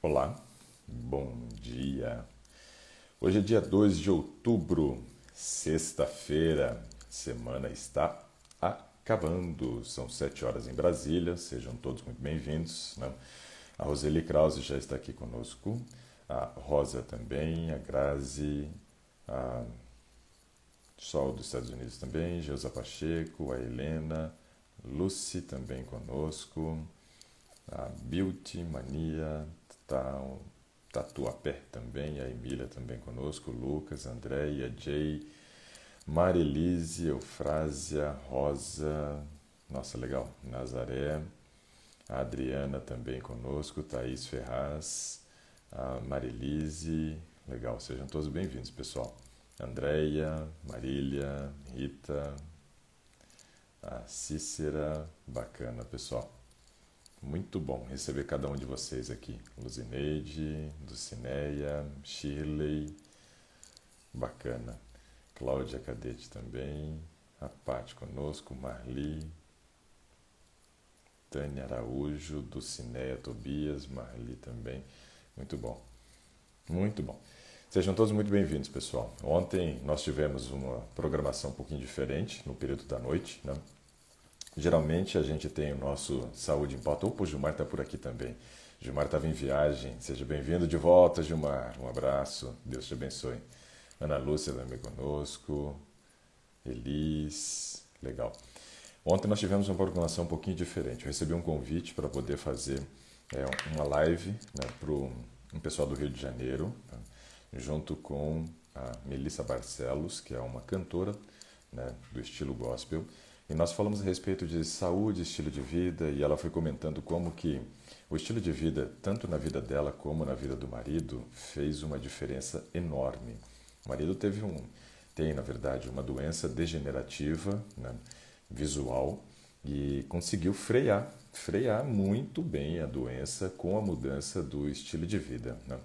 Olá, bom dia. Hoje é dia 2 de outubro, sexta-feira. Semana está acabando. São 7 horas em Brasília. Sejam todos muito bem-vindos, né? A Roseli Krause já está aqui conosco. A Rosa também, a Grazi, a Sol dos Estados Unidos também, Geusa Pacheco, a Helena, Lucy também conosco, a Beauty Mania, tá, Tatuapé também, a Emília também conosco, Lucas, Andréia, Jay, Marilise, Eufrásia, Rosa, nossa, legal, Nazaré, a Adriana também conosco, Thaís Ferraz, a Marilise, legal, sejam todos bem-vindos, pessoal. Andréia, Marília, Rita, a Cícera, bacana, pessoal. Muito bom receber cada um de vocês aqui. Luzineide, Dulcineia, Shirley, bacana. Cláudia Cadete também, a Paty conosco, Marli, Tânia Araújo, Dulcineia Tobias, Marli também. Muito bom, muito bom. Sejam todos muito bem-vindos, pessoal. Ontem nós tivemos uma programação um pouquinho diferente, no período da noite, né? Geralmente a gente tem o nosso Saúde em Pauta. Opa, o Gilmar está por aqui também. Gilmar estava em viagem. Seja bem-vindo de volta, Gilmar. Um abraço. Deus te abençoe. Ana Lúcia também conosco. Elis. Legal. Ontem nós tivemos uma programação um pouquinho diferente. Eu recebi um convite para poder fazer uma live, né, para um pessoal do Rio de Janeiro, tá? Junto com a Melissa Barcelos, que é uma cantora, né, do estilo gospel. E nós falamos a respeito de saúde, estilo de vida, e ela foi comentando como que o estilo de vida, tanto na vida dela como na vida do marido, fez uma diferença enorme. O marido tem, na verdade, uma doença degenerativa, né, visual, e conseguiu frear muito bem a doença com a mudança do estilo de vida, né?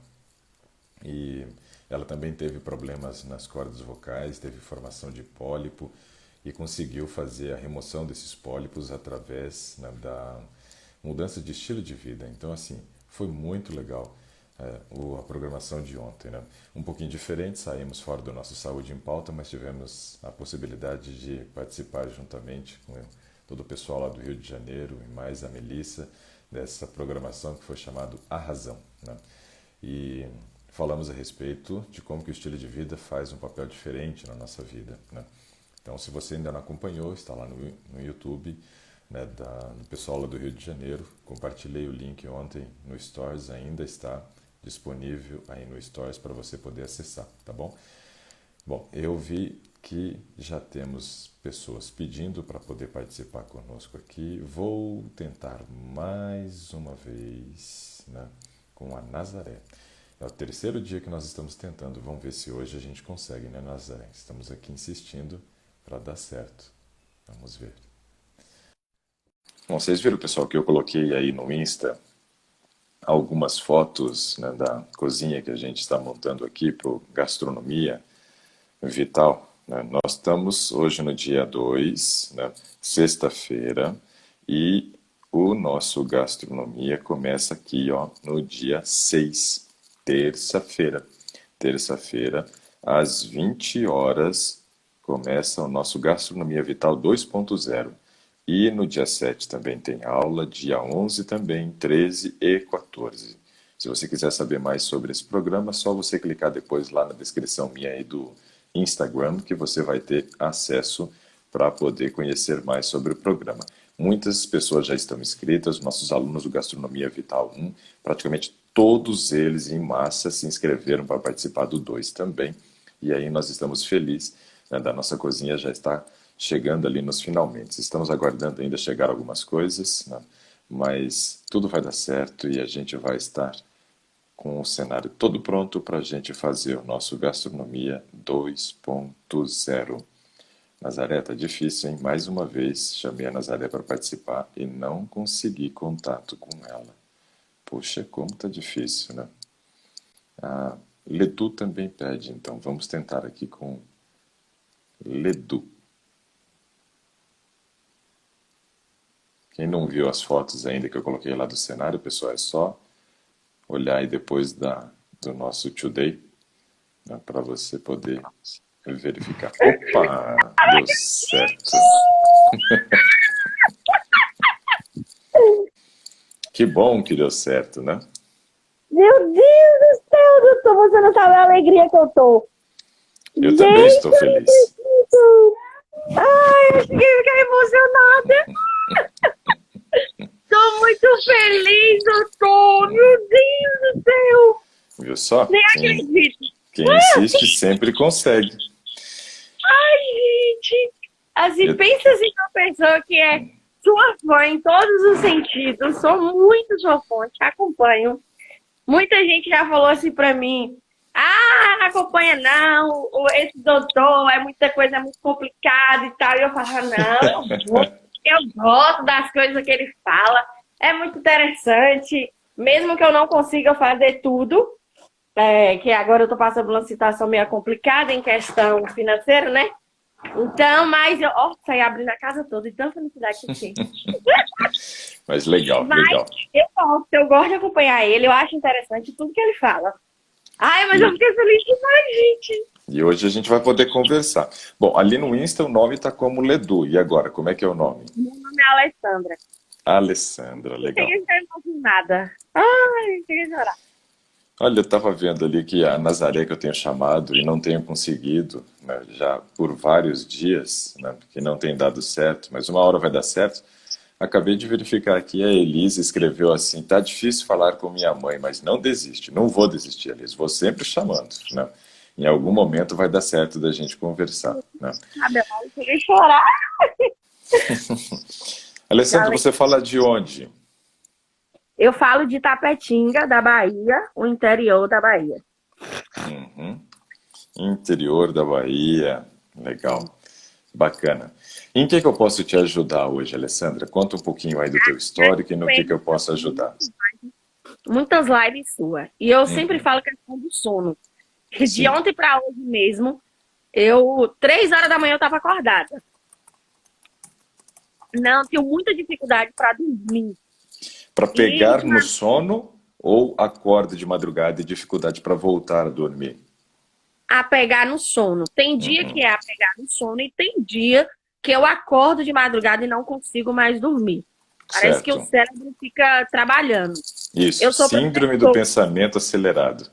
E ela também teve problemas nas cordas vocais, teve formação de pólipo e conseguiu fazer a remoção desses pólipos através, né, da mudança de estilo de vida. Então, assim, foi muito legal a programação de ontem, né? Um pouquinho diferente, saímos fora do nosso Saúde em Pauta, mas tivemos a possibilidade de participar juntamente com todo o pessoal lá do Rio de Janeiro e mais a Melissa dessa programação que foi chamado A Razão, né? E falamos a respeito de como que o estilo de vida faz um papel diferente na nossa vida, né? Então, se você ainda não acompanhou, está lá no YouTube, né, do pessoal lá do Rio de Janeiro. Compartilhei o link ontem no Stories, ainda está disponível aí no Stories para você poder acessar, tá bom? Bom, eu vi que já temos pessoas pedindo para poder participar conosco aqui. Vou tentar mais uma vez, né, com a Nazaré. É o terceiro dia que nós estamos tentando. Vamos ver se hoje a gente consegue, né, Nazaré? Estamos aqui insistindo para dar certo. Vamos ver. Bom, vocês viram, pessoal, que eu coloquei aí no Insta algumas fotos, né, da cozinha que a gente está montando aqui para Gastronomia Vital, né? Nós estamos hoje no dia 2, né, sexta-feira, e o nosso Gastronomia começa aqui, ó, no dia 6, terça-feira. Terça-feira, às 20 horas, começa o nosso Gastronomia Vital 2.0. E no dia 7 também tem aula, dia 11 também, 13 e 14. Se você quiser saber mais sobre esse programa, é só você clicar depois lá na descrição minha aí do Instagram, que você vai ter acesso para poder conhecer mais sobre o programa. Muitas pessoas já estão inscritas, nossos alunos do Gastronomia Vital 1, praticamente todos eles em massa se inscreveram para participar do 2 também. E aí nós estamos felizes, né, da nossa cozinha já está chegando ali nos finalmente. Estamos aguardando ainda chegar algumas coisas, né, mas tudo vai dar certo e a gente vai estar com o cenário todo pronto para a gente fazer o nosso Gastronomia 2.0. Nazaré, tá difícil, hein? Mais uma vez chamei a Nazaré para participar e não consegui contato com ela. Poxa, como tá difícil, né? A Ledu também pede, então vamos tentar aqui com Ledu. Quem não viu as fotos ainda que eu coloquei lá do cenário, pessoal, é só olhar aí depois do nosso Today, né, para você poder verificar. Opa, deu certo. Que bom que deu certo, né? Meu Deus do céu, doutor, você não sabe a alegria que eu tô. Eu também Gente, estou eu não feliz. acredito. Ai, eu cheguei a ficar emocionada. Tô muito feliz, doutor. Meu Deus do céu. Viu só? Nem acredito. Quem insiste sempre consegue. Ai, gente. Assim, Eu- pensa assim numa pessoa que é sua fã em todos os sentidos. Sou muito sua fã, te acompanho. Muita gente já falou assim pra mim: ah, não acompanha não, esse doutor é muita coisa, é muito complicada e tal. E eu falava: não, eu gosto das coisas que ele fala, é muito interessante. Mesmo que eu não consiga fazer tudo, que agora eu tô passando por uma situação meio complicada em questão financeira, né? Então, mas eu, ó, saí abrindo a casa toda, e tanta felicidade que eu fiquei. Mas legal, Mas legal. eu gosto de acompanhar ele, eu acho interessante tudo que ele fala. Ai, mas eu E, fiquei feliz demais, gente. e hoje a gente vai poder conversar. Bom, ali no Insta o nome está como Ledu. E agora, como é que é o nome? Meu nome é Alessandra. Alessandra, legal. Cheguei a ficar emocionada. Ai, cheguei a chorar. Olha, eu estava vendo ali que a Nazaré que eu tenho chamado e não tenho conseguido, né, já por vários dias, né, que não tem dado certo, mas uma hora vai dar certo. Acabei de verificar aqui, a Elise escreveu assim: tá difícil falar com minha mãe, mas não desiste, não vou desistir, Elise, vou sempre chamando, né? Em algum momento vai dar certo da gente conversar, né? Sabe, eu cheguei a chorar. Alessandro, você fala de onde? Eu falo de Tapetinga, da Bahia, o interior da Bahia. Uhum. Interior da Bahia, legal, bacana. Em que eu posso te ajudar hoje, Alessandra? Conta um pouquinho aí do teu histórico e no que eu posso ajudar. Muitas lives suas. E eu sempre Uhum. falo questão do sono. De Sim, ontem para hoje mesmo, eu, 3 horas da manhã, eu estava acordada. Não, tenho muita dificuldade para dormir. para E pegar no sono ou acorda de madrugada e dificuldade para voltar a dormir? a pegar no sono. Tem dia que é a pegar no sono e tem dia que eu acordo de madrugada e não consigo mais dormir. Parece que o Certo. cérebro fica trabalhando. Isso, Eu sou síndrome do professora, pensamento acelerado.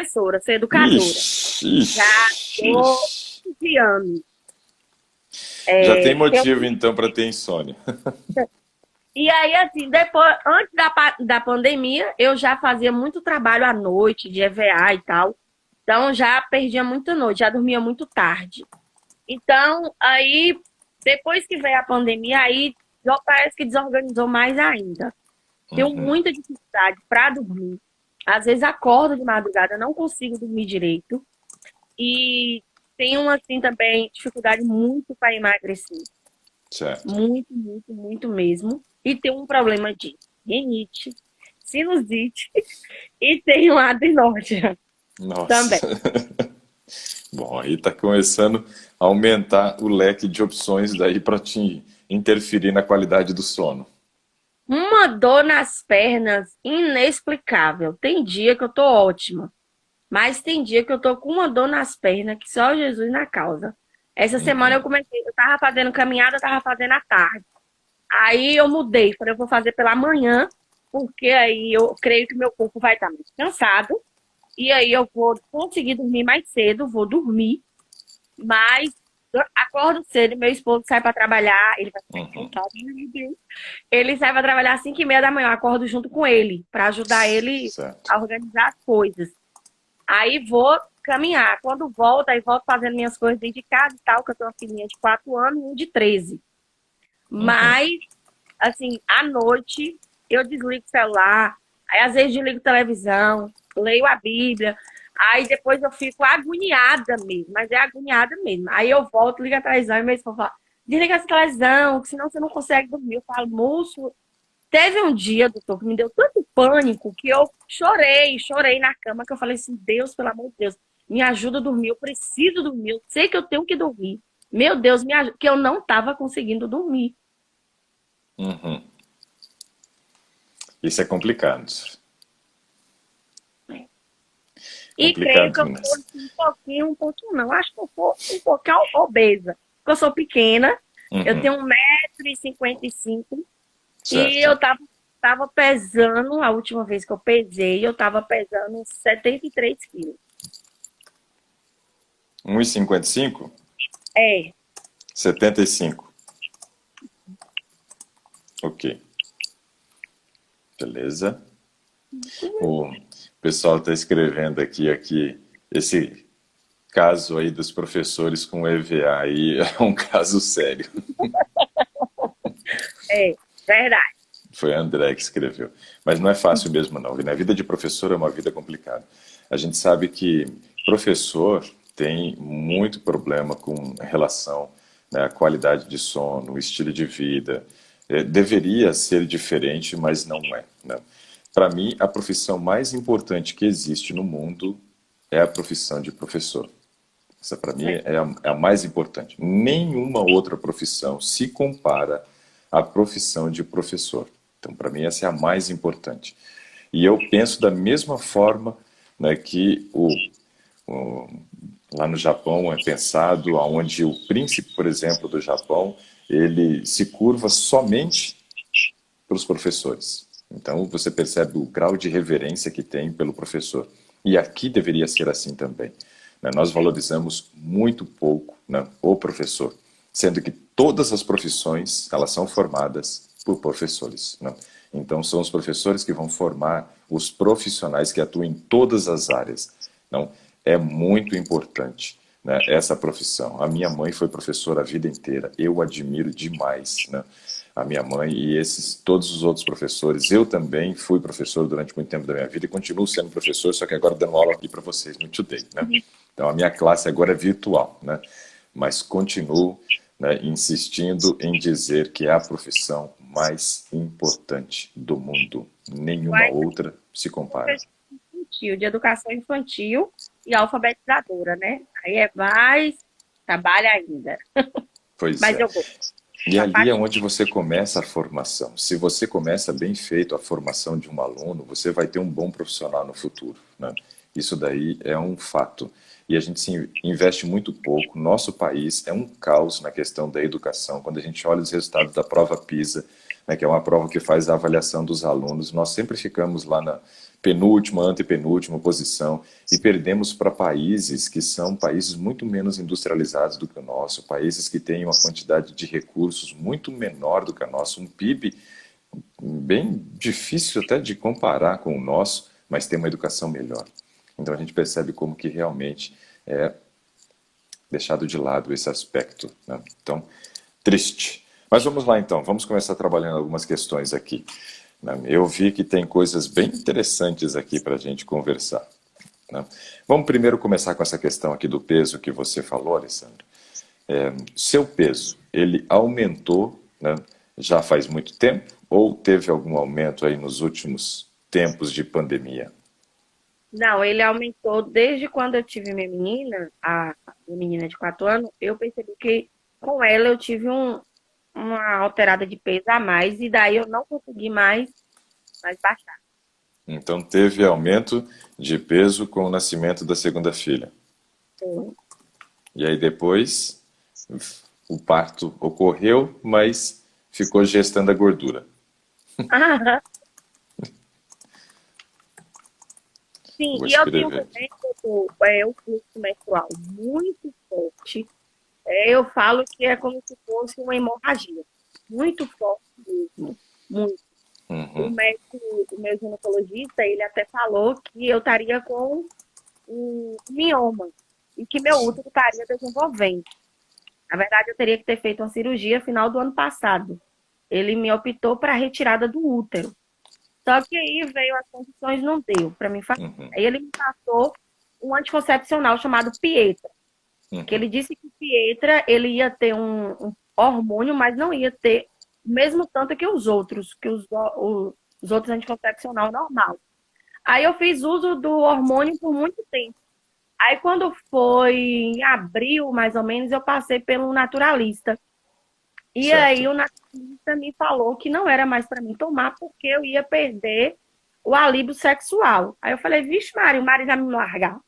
sou educadora. Ixi, Já ixi, tô ixi. 15 anos. Já tem Tenho motivo então para ter insônia. E aí, assim, depois, antes da pandemia, eu já fazia muito trabalho à noite, de EVA e tal. Então, já perdia muita noite, já dormia muito tarde. Então, aí, depois que veio a pandemia, aí já parece que desorganizou mais ainda. Tenho muita dificuldade para dormir. Às vezes acordo de madrugada, não consigo dormir direito. E tenho, assim, também dificuldade muito para emagrecer. Certo. Muito, muito, muito mesmo. E tem um problema de rinite, sinusite e tem uma adenóide também. Nossa. Bom, aí está começando a aumentar o leque de opções daí para te interferir na qualidade do sono. Uma dor nas pernas inexplicável. Tem dia que eu tô ótima, mas tem dia que eu tô com uma dor nas pernas que só Jesus na causa. Essa semana eu tava fazendo caminhada, eu tava fazendo à tarde. Aí eu mudei, falei, eu vou fazer pela manhã, porque aí eu creio que meu corpo vai estar mais cansado. E aí eu vou conseguir dormir mais cedo, vou dormir, mas eu acordo cedo, meu esposo sai para trabalhar, ele vai ficar encantado, meu Deus. Ele sai para trabalhar às 5h30 da manhã, eu acordo junto com ele, para ajudar ele Certo. a organizar as coisas. Aí vou caminhar. Quando volto, aí volto fazendo minhas coisas dentro de casa e tal, que eu tenho uma filhinha de 4 anos e um de 13. Mas, assim, à noite eu desligo o celular, aí às vezes desligo televisão, leio a Bíblia, aí depois eu fico agoniada mesmo, mas é agoniada mesmo. Aí eu volto, ligo a televisão e meu esposo fala, desliga essa televisão, que senão você não consegue dormir. Eu falo, moço, teve um dia, doutor, que me deu tanto pânico que eu chorei na cama, que eu falei assim, Deus, pelo amor de Deus, me ajuda a dormir, eu preciso dormir, eu sei que eu tenho que dormir. Meu Deus, me ajuda, que eu não estava conseguindo dormir. Uhum. Isso é complicado. E creio que Complicado, eu né? sou assim, um pouquinho não. Acho que eu sou um pouquinho obesa. Porque eu sou pequena, eu Uhum, tenho 1,55 m e certo. tava pesando, a última vez que eu pesei, eu tava pesando 73 quilos. 1,55? É, 75. Ok, beleza. O pessoal está escrevendo aqui, esse caso aí dos professores com EVA aí é um caso sério. verdade. Foi a André que escreveu. Mas não é fácil mesmo, não. A vida de professor é uma vida complicada. A gente sabe que professor tem muito problema com relação, né, à qualidade de sono, estilo de vida. Deveria ser diferente, mas não é, né? Para mim, a profissão mais importante que existe no mundo é a profissão de professor. Essa, para mim, é a mais importante. Nenhuma outra profissão se compara à profissão de professor. Então, para mim, essa é a mais importante. E eu penso da mesma forma, né, que o- lá no Japão é pensado, onde o príncipe, por exemplo, do Japão, ele se curva somente para os professores. Então, você percebe o grau de reverência que tem pelo professor. E aqui deveria ser assim também, né? Nós valorizamos muito pouco, né, o professor, sendo que todas as profissões elas são formadas por professores, né? Então, são os professores que vão formar os profissionais que atuam em todas as áreas. Então, é muito importante, né, essa profissão. A minha mãe foi professora a vida inteira. Eu admiro demais, né, a minha mãe e esses todos os outros professores. Eu também fui professor durante muito tempo da minha vida e continuo sendo professor, só que agora dando aula aqui para vocês no Today, né? Então a minha classe agora é virtual, né? Mas continuo, né, insistindo em dizer que é a profissão mais importante do mundo. Eu Nenhuma ainda outra se sou compara. professora infantil, de educação infantil e alfabetizadora, né? Aí é mais trabalho ainda. Pois Mas é. eu gosto, E sou ali é apaixonada. onde você começa a formação. Se você começa bem feito a formação de um aluno, você vai ter um bom profissional no futuro, né? Isso daí é um fato. E a gente se investe muito pouco. Nosso país é um caos na questão da educação. Quando a gente olha os resultados da prova PISA, né, que é uma prova que faz a avaliação dos alunos, nós sempre ficamos lá na penúltima, antepenúltima posição e perdemos para países que são países muito menos industrializados do que o nosso, países que têm uma quantidade de recursos muito menor do que a nossa, um PIB bem difícil até de comparar com o nosso, mas tem uma educação melhor. Então a gente percebe como que realmente é deixado de lado esse aspecto, né? Então, triste. Mas vamos lá então, vamos começar trabalhando algumas questões aqui, né? Eu vi que tem coisas bem interessantes aqui para a gente conversar, né? Vamos primeiro começar com essa questão aqui do peso que você falou, Alessandro. Seu peso, ele aumentou, né, já faz muito tempo ou teve algum aumento aí nos últimos tempos de pandemia? Não, ele aumentou desde quando eu tive minha menina, a minha menina de 4 anos, eu percebi que com ela eu tive uma alterada de peso a mais e daí eu não consegui mais baixar. Então teve aumento de peso com o nascimento da segunda filha. Sim. E aí depois o parto ocorreu, mas ficou gestando a gordura. Sim, Vou e eu tenho escrever. também o fluxo menstrual muito forte. Eu falo que é como se fosse uma hemorragia. Muito forte mesmo. Muito. O Uhum. médico, o meu ginecologista, ele até falou que eu estaria com um mioma e que meu útero estaria desenvolvendo. Na verdade, eu teria que ter feito uma cirurgia final do ano passado. Ele me optou para a retirada do útero. Só que aí veio as condições, não deu para mim fazer. Aí ele me passou um anticoncepcional chamado Pietra, que ele disse que Pietra ele ia ter um hormônio, mas não ia ter o mesmo tanto que os outros, os outros anticoncepcional normal. Aí eu fiz uso do hormônio por muito tempo. Aí quando foi em abril, mais ou menos, eu passei pelo naturalista. E aí Certo. o naturalista me falou que não era mais para mim tomar porque eu ia perder o alívio sexual. Aí eu falei, vixe, Maria, o marido vai me largar.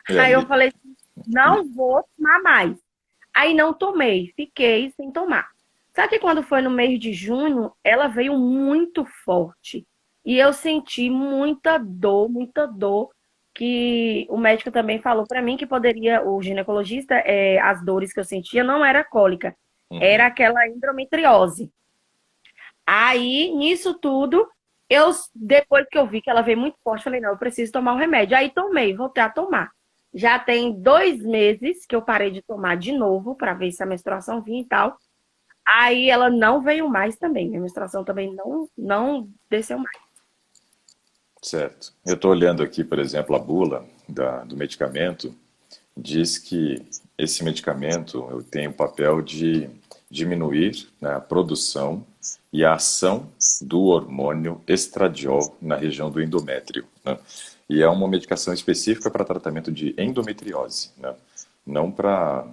E Aí eu aí? falei, não vou tomar mais. Aí não tomei, fiquei sem tomar. Só que quando foi no mês de junho, ela veio muito forte. E eu senti muita dor, que o médico também falou para mim que poderia, o ginecologista, as dores que eu sentia não era cólica, era Uhum. aquela endometriose. Aí, nisso tudo, depois que eu vi que ela veio muito forte, falei, não, eu preciso tomar o remédio. Aí tomei, voltei a tomar. Já tem 2 meses que eu parei de tomar de novo, para ver se a menstruação vinha e tal. Aí ela não veio mais também. Minha menstruação também não desceu mais. Certo. Eu estou olhando aqui, por exemplo, a bula do medicamento. Diz que esse medicamento tem o papel de diminuir, né, a produção e a ação do hormônio estradiol na região do endométrio, né? E é uma medicação específica para tratamento de endometriose, né? Não para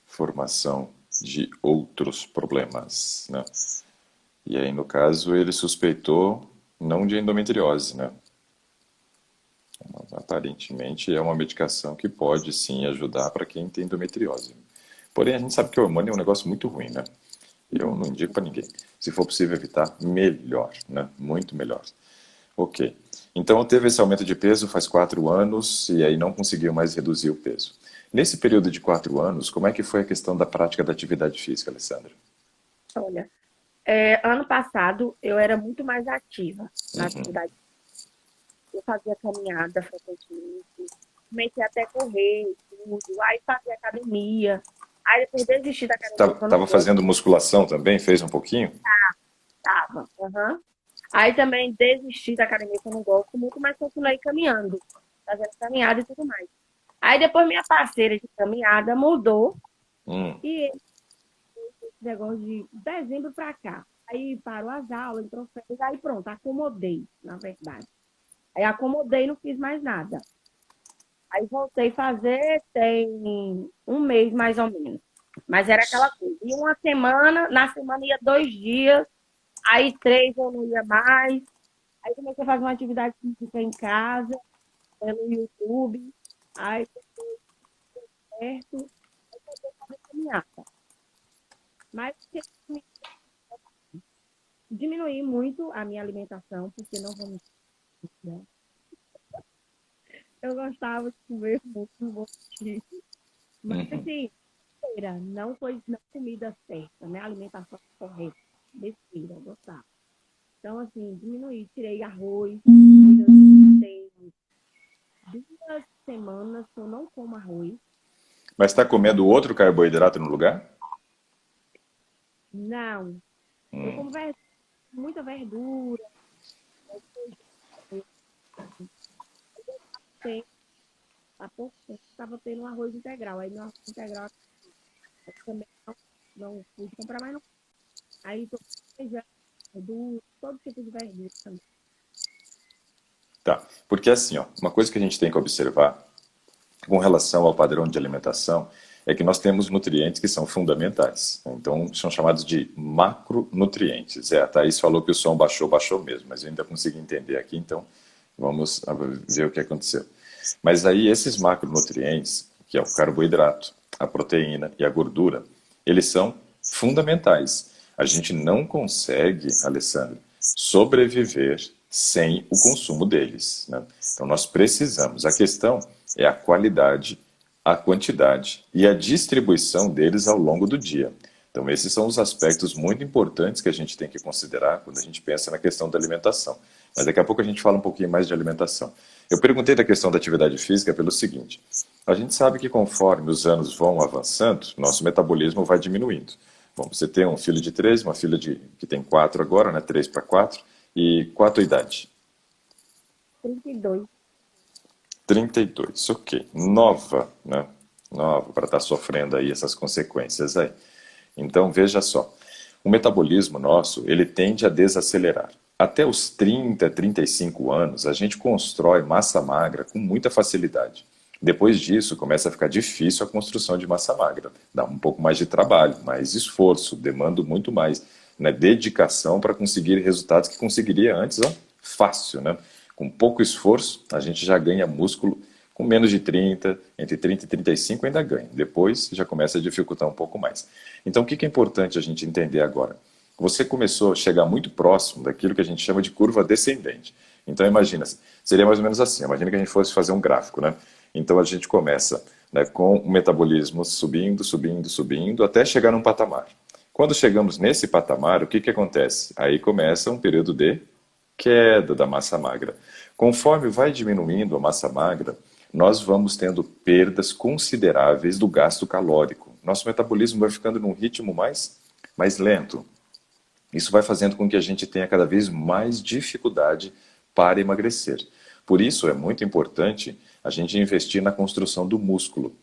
formação de outros problemas, né? E aí, no caso, ele suspeitou não de endometriose, né? Aparentemente é uma medicação que pode sim ajudar para quem tem endometriose. Porém, a gente sabe que o hormônio é um negócio muito ruim, né? Eu não indico para ninguém. Se for possível evitar, melhor, né? Muito melhor. Ok. Então, teve esse aumento de peso faz 4 anos e aí não conseguiu mais reduzir o peso. Nesse período de 4 anos, como é que foi a questão da prática da atividade física, Alessandra? Olha, ano passado eu era muito mais ativa na atividade. Eu fazia caminhada frequentemente, comecei até a correr, tudo. Aí fazia academia. Aí depois desisti da academia quando Estava eu fazendo musculação também? Fez um pouquinho? estava. Aham. Aí também desisti da academia que eu não gosto muito, mas continuei caminhando, fazendo caminhada e tudo mais. Aí depois minha parceira de caminhada mudou Hum, e esse negócio de dezembro pra cá. Aí parou as aulas, entrou férias, aí pronto, acomodei, na verdade. Aí acomodei e não fiz mais nada. Aí voltei a fazer tem um mês mais ou menos. Mas era aquela coisa. E uma semana, na semana ia 2 dias, aí 3 eu não ia mais. Aí comecei a fazer uma atividade física em casa, pelo YouTube. Aí perto, aí comecei a fazer caminhada. Mas diminuí muito a minha alimentação, porque não vou mentir. Eu gostava de comer muito, não vou mentir. Mas uhum. assim, não foi na comida certa, né? Alimentação correta. Besteira, eu gostava. Então, assim, diminuí, tirei arroz. Tem 2 semanas que eu não como arroz. Mas está comendo outro carboidrato no lugar? Não. Eu como muita verdura. Tem, há pouco tempo estava tendo um arroz integral. Aí meu arroz integral eu também não pude comprar mais não. Aí tô com feijão, verdura, todo tipo de verdura também. Tá. Porque assim, ó, uma coisa que a gente tem que observar com relação ao padrão de alimentação é que nós temos nutrientes que são fundamentais. Então, são chamados de macronutrientes. A Thaís falou que o som baixou, baixou mesmo, mas eu ainda consigo entender aqui, então vamos ver o que aconteceu. Mas aí, esses macronutrientes, que é o carboidrato, a proteína e a gordura, eles são fundamentais. A gente não consegue, Alessandro, sobreviver sem o consumo deles, né? Então, nós precisamos. A questão é a qualidade, a quantidade e a distribuição deles ao longo do dia. Então, esses são os aspectos muito importantes que a gente tem que considerar quando a gente pensa na questão da alimentação. Mas daqui a pouco a gente fala um pouquinho mais de alimentação. Eu perguntei da questão da atividade física pelo seguinte: a gente sabe que conforme os anos vão avançando, nosso metabolismo vai diminuindo. Bom, você tem um filho de 3, uma filha que tem 4 agora, né? 3 para 4. E qual a tua idade? 32. 32, ok. Nova, né? Nova, para estar sofrendo aí essas consequências aí. Então, veja só. O metabolismo nosso, ele tende a desacelerar. Até os 30, 35 anos, a gente constrói massa magra com muita facilidade. Depois disso, começa a ficar difícil a construção de massa magra. Dá um pouco mais de trabalho, mais esforço, demanda muito mais, né, dedicação para conseguir resultados que conseguiria antes, ó, fácil, né? Com pouco esforço, a gente já ganha músculo. Com menos de 30, entre 30 e 35 ainda ganha. Depois já começa a dificultar um pouco mais. Então o que é importante a gente entender agora? Você começou a chegar muito próximo daquilo que a gente chama de curva descendente. Então imagina, seria mais ou menos assim, imagina que a gente fosse fazer um gráfico, né? Então a gente começa, né, com o metabolismo subindo, subindo, subindo, até chegar num patamar. Quando chegamos nesse patamar, o que acontece? Aí começa um período de queda da massa magra. Conforme vai diminuindo a massa magra, nós vamos tendo perdas consideráveis do gasto calórico. Nosso metabolismo vai ficando num ritmo mais lento. Isso vai fazendo com que a gente tenha cada vez mais dificuldade para emagrecer. Por isso é muito importante a gente investir na construção do músculo.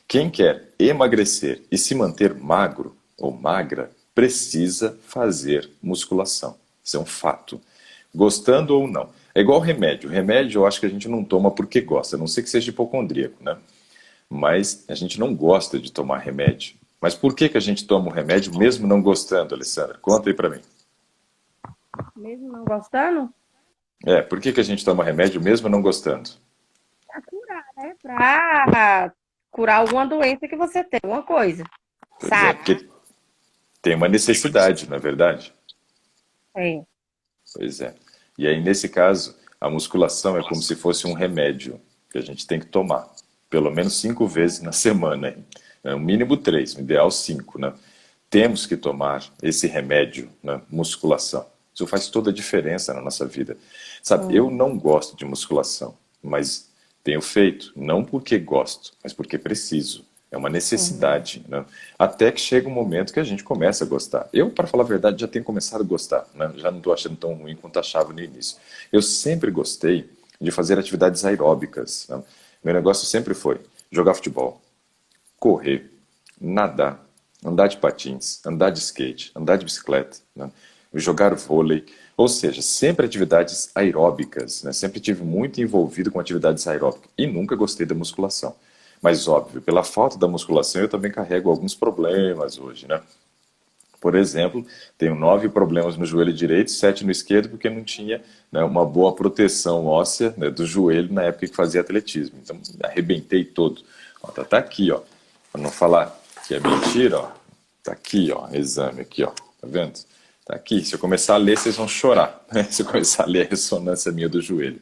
Quem quer emagrecer e se manter magro ou magra, precisa fazer musculação. Isso é um fato. Gostando ou não. É igual remédio. Remédio eu acho que a gente não toma porque gosta, a não ser que seja hipocondríaco, né? Mas a gente não gosta de tomar remédio. Mas por que a gente toma o remédio mesmo não gostando, Alessandra? Conta aí pra mim. Mesmo não gostando, Por que a gente toma remédio mesmo não gostando? pra curar, né? Pra curar alguma doença que você tem, alguma coisa. Pois é, Sabe? porque tem uma necessidade, não é verdade? É. Pois é. E aí, nesse caso, a musculação é como se fosse um remédio que a gente tem que tomar. Pelo menos 5 vezes na semana. Hein? O mínimo 3, o ideal 5, né? Temos que tomar esse remédio, né? Musculação. Isso faz toda a diferença na nossa vida. Sabe, eu não gosto de musculação, mas tenho feito, não porque gosto, mas porque preciso. É uma necessidade, né? Até que chega um momento que a gente começa a gostar. Eu, para falar a verdade, já tenho começado a gostar, né? Já não estou achando tão ruim quanto achava no início. Eu sempre gostei de fazer atividades aeróbicas, né? Meu negócio sempre foi jogar futebol, correr, nadar, andar de patins, andar de skate, andar de bicicleta, né? Jogar vôlei, ou seja, sempre atividades aeróbicas, né? Sempre tive muito envolvido com atividades aeróbicas e nunca gostei da musculação. Mas óbvio, pela falta da musculação eu também carrego alguns problemas hoje, né? Por exemplo, tenho 9 problemas no joelho direito, 7 no esquerdo, porque não tinha, né, uma boa proteção óssea, né, do joelho na época que fazia atletismo. Então, arrebentei todo. Ó, tá aqui, ó. Para não falar que é mentira, ó. Tá aqui, ó, exame aqui, ó. Tá vendo? Tá aqui. Se eu começar a ler, vocês vão chorar, né? Se eu começar a ler a ressonância minha do joelho.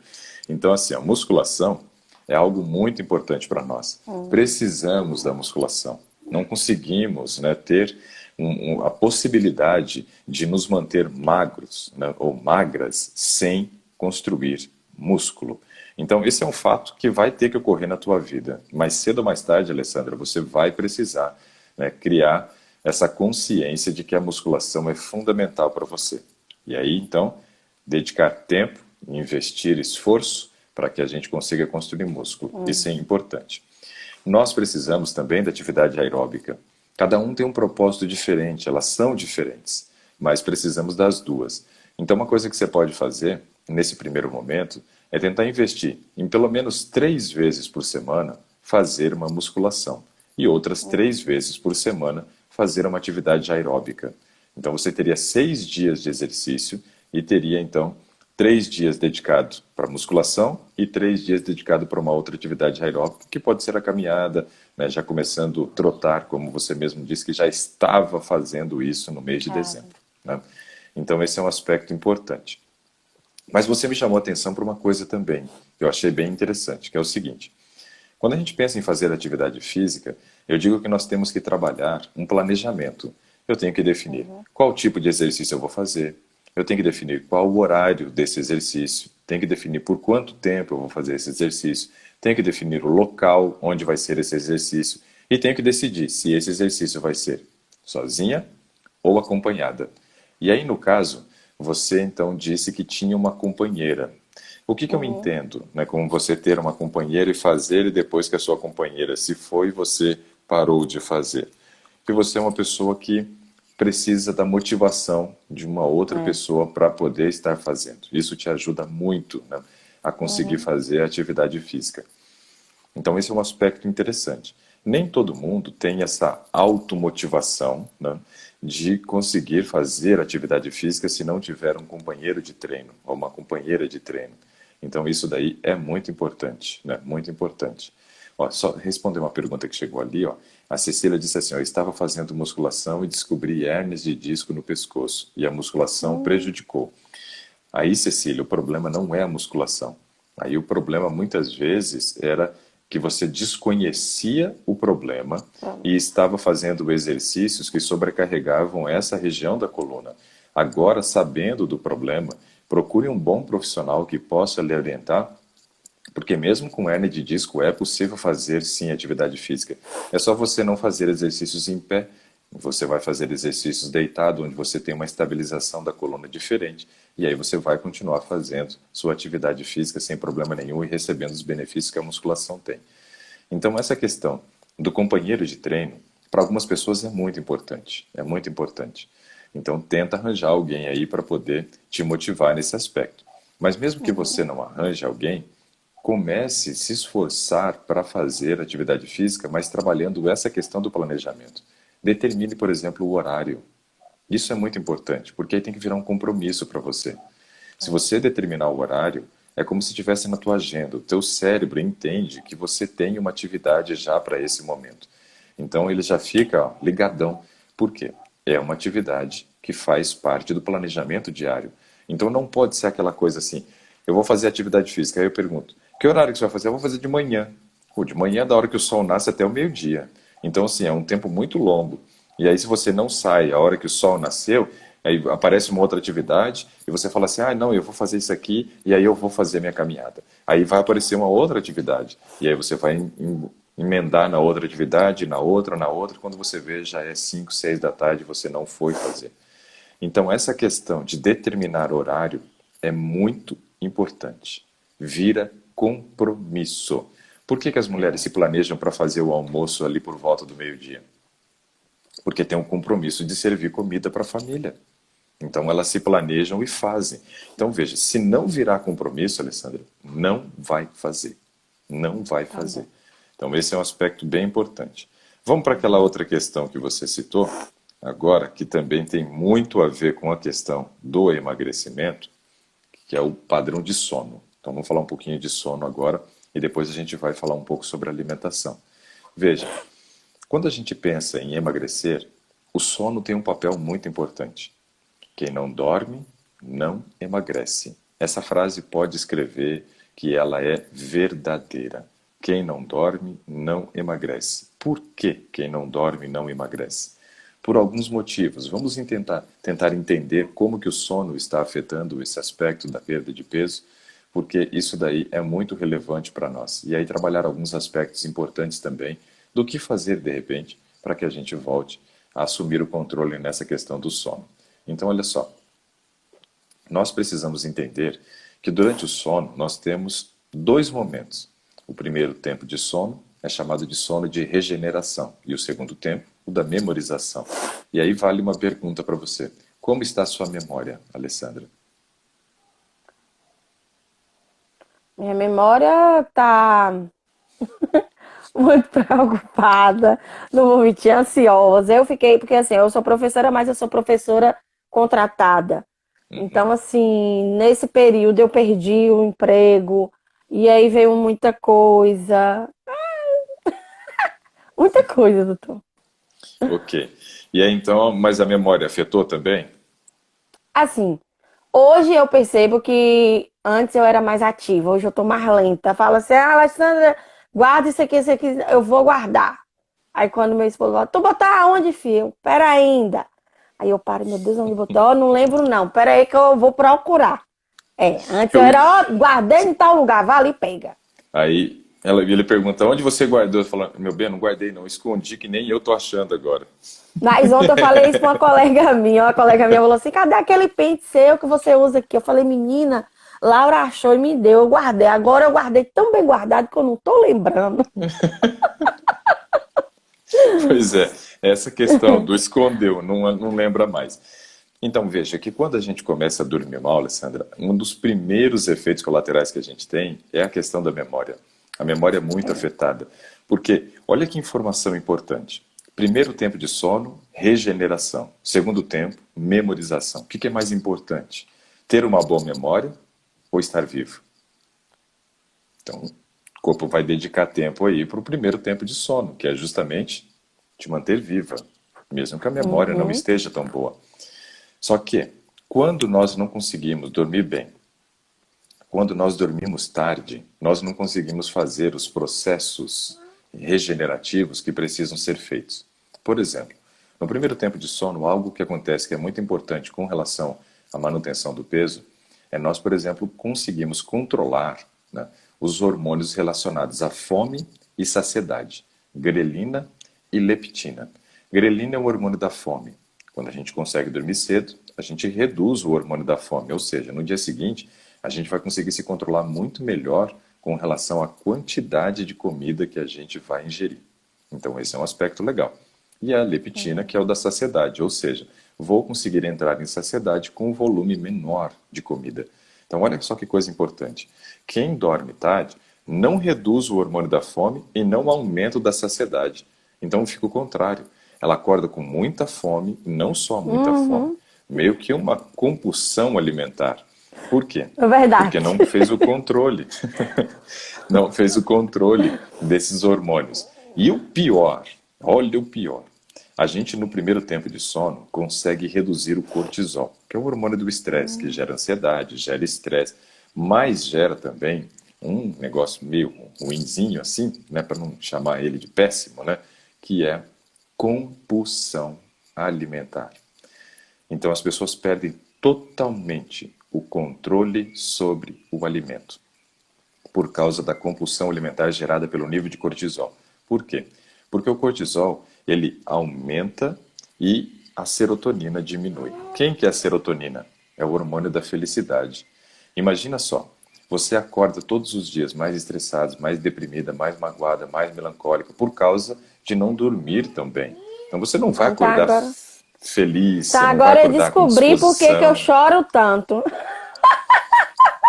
Então, assim, a musculação é algo muito importante para nós. Precisamos da musculação. Não conseguimos, né, ter a possibilidade de nos manter magros, né, ou magras sem construir músculo. Então, esse é um fato que vai ter que ocorrer na tua vida. Mais cedo ou mais tarde, Alessandra, você vai precisar, né, criar essa consciência de que a musculação é fundamental para você. E aí, então, dedicar tempo, investir esforço para que a gente consiga construir músculo. Isso é importante. Nós precisamos também da atividade aeróbica. Cada um tem um propósito diferente, elas são diferentes, mas precisamos das duas. Então, uma coisa que você pode fazer, nesse primeiro momento, é tentar investir em pelo menos 3 vezes por semana fazer uma musculação e outras 3 vezes por semana fazer uma atividade aeróbica. Então, você teria 6 dias de exercício e teria, então, 3 dias dedicados para musculação e 3 dias dedicados para uma outra atividade aeróbica, que pode ser a caminhada, né, já começando a trotar, como você mesmo disse, que já estava fazendo isso no mês de dezembro. Né? Então, esse é um aspecto importante. Mas você me chamou a atenção para uma coisa também, que eu achei bem interessante, que é o seguinte. Quando a gente pensa em fazer atividade física, eu digo que nós temos que trabalhar um planejamento. Eu tenho que definir qual tipo de exercício eu vou fazer, eu tenho que definir qual o horário desse exercício, tenho que definir por quanto tempo eu vou fazer esse exercício, tenho que definir o local onde vai ser esse exercício e tenho que decidir se esse exercício vai ser sozinha ou acompanhada. E aí, no caso, você então disse que tinha uma companheira. O que eu entendo, né, como você ter uma companheira e fazer e depois que a sua companheira se foi, você parou de fazer? Que você é uma pessoa que precisa da motivação de uma outra pessoa para poder estar fazendo. Isso te ajuda muito, né, a conseguir fazer a atividade física. Então esse é um aspecto interessante. Nem todo mundo tem essa automotivação, né, de conseguir fazer atividade física se não tiver um companheiro de treino ou uma companheira de treino. Então isso daí é muito importante, né? Muito importante. Ó, só responder uma pergunta que chegou ali, ó. A Cecília disse assim, ó, eu estava fazendo musculação e descobri hérnias de disco no pescoço e a musculação prejudicou. Aí, Cecília, o problema não é a musculação. Aí o problema muitas vezes era que você desconhecia o problema e estava fazendo exercícios que sobrecarregavam essa região da coluna. Agora, sabendo do problema, procure um bom profissional que possa lhe orientar, porque mesmo com hernia de disco é possível fazer sim atividade física. É só você não fazer exercícios em pé. Você vai fazer exercícios deitado, onde você tem uma estabilização da coluna diferente. E aí você vai continuar fazendo sua atividade física sem problema nenhum e recebendo os benefícios que a musculação tem. Então essa questão do companheiro de treino, para algumas pessoas é muito importante. É muito importante. Então tenta arranjar alguém aí para poder te motivar nesse aspecto. Mas mesmo que você não arranje alguém, comece a se esforçar para fazer atividade física, mas trabalhando essa questão do planejamento. Determine, por exemplo, o horário. Isso é muito importante, porque aí tem que virar um compromisso para você. Se você determinar o horário, é como se estivesse na tua agenda. O teu cérebro entende que você tem uma atividade já para esse momento. Então ele já fica ó, ligadão. Por quê? É uma atividade que faz parte do planejamento diário. Então não pode ser aquela coisa assim, eu vou fazer atividade física. Aí eu pergunto, que horário que você vai fazer? Eu vou fazer de manhã. Pô, de manhã é da hora que o sol nasce até o meio-dia. Então, assim, é um tempo muito longo. E aí, se você não sai a hora que o sol nasceu, aí aparece uma outra atividade e você fala assim, ah, não, eu vou fazer isso aqui e aí eu vou fazer minha caminhada. Aí vai aparecer uma outra atividade. E aí você vai emendar na outra atividade, na outra, quando você vê já é 5, 6 da tarde e você não foi fazer. Então, essa questão de determinar horário é muito importante. Vira compromisso. Por que as mulheres se planejam para fazer o almoço ali por volta do meio-dia? Porque tem um compromisso de servir comida para a família. Então elas se planejam e fazem. Então veja, se não virar compromisso, Alessandra, não vai fazer. Não vai fazer. Então esse é um aspecto bem importante. Vamos para aquela outra questão que você citou, agora, que também tem muito a ver com a questão do emagrecimento, que é o padrão de sono. Então vamos falar um pouquinho de sono agora e depois a gente vai falar um pouco sobre alimentação. Veja, quando a gente pensa em emagrecer, o sono tem um papel muito importante. Quem não dorme, não emagrece. Essa frase pode escrever que ela é verdadeira. Quem não dorme, não emagrece. Por que quem não dorme, não emagrece? Por alguns motivos. Vamos tentar entender como que o sono está afetando esse aspecto da perda de peso, porque isso daí é muito relevante para nós. E aí trabalhar alguns aspectos importantes também do que fazer de repente para que a gente volte a assumir o controle nessa questão do sono. Então, olha só, nós precisamos entender que durante o sono nós temos dois momentos. O primeiro tempo de sono é chamado de sono de regeneração e o segundo tempo, o da memorização. E aí vale uma pergunta para você. Como está a sua memória, Alessandra? Minha memória tá muito preocupada, não vou mentir, ansiosa. Eu fiquei, porque assim, eu sou professora, mas eu sou professora contratada. Então, assim, nesse período eu perdi o emprego, e aí veio muita coisa, doutor. Ok. E aí então, mas a memória afetou também? Assim, hoje eu percebo que antes eu era mais ativa, hoje eu tô mais lenta. Fala assim, ah, Alexandra, guarda isso aqui, eu vou guardar. Aí quando meu esposo fala, tu botar aonde, filho? Pera ainda. Aí eu paro, meu Deus, onde botou? Ó, não lembro não, pera aí que eu vou procurar. É, antes eu era, ó, guardei em tal lugar, vai ali e pega. Aí ele pergunta, onde você guardou? Eu falo, meu bem, não guardei não, escondi que nem eu tô achando agora. Mas ontem eu falei isso pra uma colega minha falou assim, cadê aquele pente seu que você usa aqui? Eu falei, menina, Laura achou e me deu, eu guardei. Agora eu guardei tão bem guardado que eu não tô lembrando. Pois é, essa questão do escondeu, não lembra mais. Então veja que quando a gente começa a dormir mal, Alessandra, um dos primeiros efeitos colaterais que a gente tem é a questão da memória. A memória é muito afetada, porque olha que informação importante. Primeiro tempo de sono, regeneração. Segundo tempo, memorização. O que é mais importante? Ter uma boa memória ou estar vivo? Então, o corpo vai dedicar tempo aí para o primeiro tempo de sono, que é justamente te manter viva, mesmo que a memória não Uhum. esteja tão boa. Só que, quando nós não conseguimos dormir bem, quando nós dormimos tarde, nós não conseguimos fazer os processos regenerativos que precisam ser feitos. Por exemplo, no primeiro tempo de sono, algo que acontece que é muito importante com relação à manutenção do peso é nós, por exemplo, conseguimos controlar, né, os hormônios relacionados à fome e saciedade, grelina e leptina. Grelina é o hormônio da fome. Quando a gente consegue dormir cedo, a gente reduz o hormônio da fome, ou seja, no dia seguinte, a gente vai conseguir se controlar muito melhor com relação à quantidade de comida que a gente vai ingerir. Então, esse é um aspecto legal. E a leptina, que é o da saciedade, ou seja, vou conseguir entrar em saciedade com um volume menor de comida. Então, olha só que coisa importante. Quem dorme tarde não reduz o hormônio da fome e não aumenta o da saciedade. Então, fica o contrário. Ela acorda com muita fome, não só muita fome, Uhum. meio que uma compulsão alimentar. Por quê? É verdade. Porque não fez o controle. Não fez o controle desses hormônios. E o pior, olha o pior. A gente, no primeiro tempo de sono, consegue reduzir o cortisol, que é o hormônio do estresse, que gera ansiedade, gera estresse, mas gera também um negócio meio ruinzinho assim, né, para não chamar ele de péssimo, né, que é compulsão alimentar. Então as pessoas perdem totalmente o controle sobre o alimento por causa da compulsão alimentar gerada pelo nível de cortisol. Por quê? Porque o cortisol, ele aumenta e a serotonina diminui. Quem que é a serotonina? É o hormônio da felicidade. Imagina só, você acorda todos os dias mais estressado, mais deprimida, mais magoada, mais melancólica por causa de não dormir tão bem. Então você não vai Tá, acordar agora. feliz, você Tá, não vai agora eu acordar com descobri por que que eu disposição. choro tanto.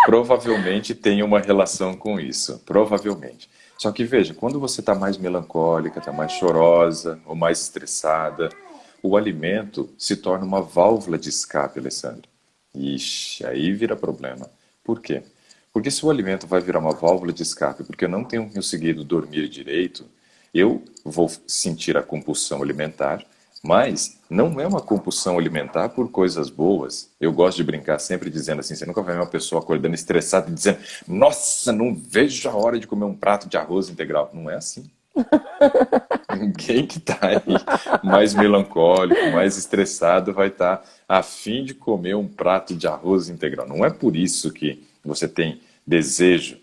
Provavelmente tem uma relação com isso, provavelmente. Só que veja, quando você está mais melancólica, está mais chorosa ou mais estressada, o alimento se torna uma válvula de escape, Alessandra. Ixi, aí vira problema. Por quê? Porque se o alimento vai virar uma válvula de escape porque eu não tenho conseguido dormir direito, eu vou sentir a compulsão alimentar, mas não é uma compulsão alimentar por coisas boas. Eu gosto de brincar sempre dizendo assim, você nunca vai ver uma pessoa acordando estressada e dizendo, nossa, não vejo a hora de comer um prato de arroz integral. Não é assim. Ninguém que está aí mais melancólico, mais estressado vai estar a fim de comer um prato de arroz integral. Não é por isso que você tem desejo.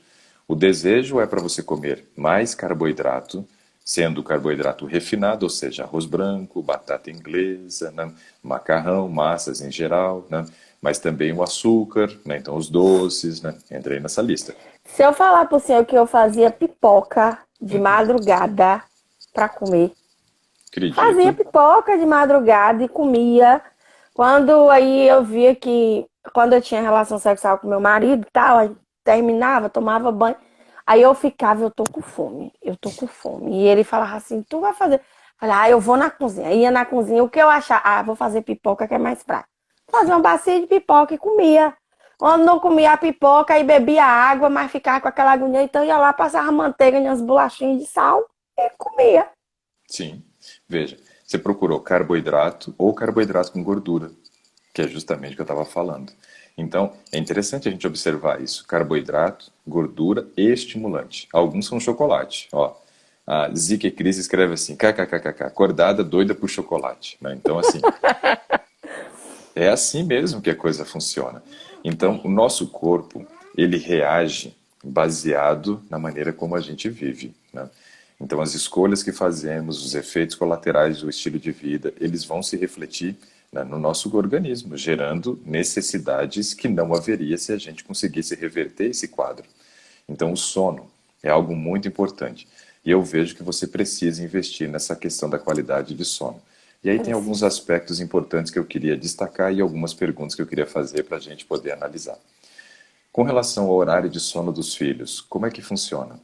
O desejo é para você comer mais carboidrato, sendo carboidrato refinado, ou seja, arroz branco, batata inglesa, né? Macarrão, massas em geral, né? Mas também o açúcar, né? Então os doces, né? Entrei nessa lista. Se eu falar pro senhor que eu fazia pipoca de madrugada pra comer, fazia Acredito. pipoca de madrugada e comia. Quando aí eu via que, quando eu tinha relação sexual com meu marido e tal, aí terminava, tomava banho, aí eu ficava, eu tô com fome, eu tô com fome. E ele falava assim, tu vai fazer? Falei, eu vou na cozinha. Ia na cozinha, o que eu achar? Vou fazer pipoca que é mais prático. Fazia uma bacia de pipoca e comia. Quando não comia a pipoca, aí bebia água, mas ficava com aquela agonia, então ia lá, passava manteiga nas bolachinhas de sal e comia. Sim. Veja, você procurou carboidrato ou carboidrato com gordura, que é justamente o que eu estava falando. Então, é interessante a gente observar isso. Carboidrato, gordura e estimulante. Alguns são chocolate. Ó, a Zica Cris escreve assim, kkkk, acordada doida por chocolate. Né? Então, assim, é assim mesmo que a coisa funciona. Então, o nosso corpo, ele reage baseado na maneira como a gente vive, né? Então, as escolhas que fazemos, os efeitos colaterais do estilo de vida, eles vão se refletir, né, no nosso organismo, gerando necessidades que não haveria se a gente conseguisse reverter esse quadro. Então, o sono é algo muito importante. E eu vejo que você precisa investir nessa questão da qualidade de sono. E aí tem alguns aspectos importantes que eu queria destacar e algumas perguntas que eu queria fazer para a gente poder analisar. Com relação ao horário de sono dos filhos, como é que funciona?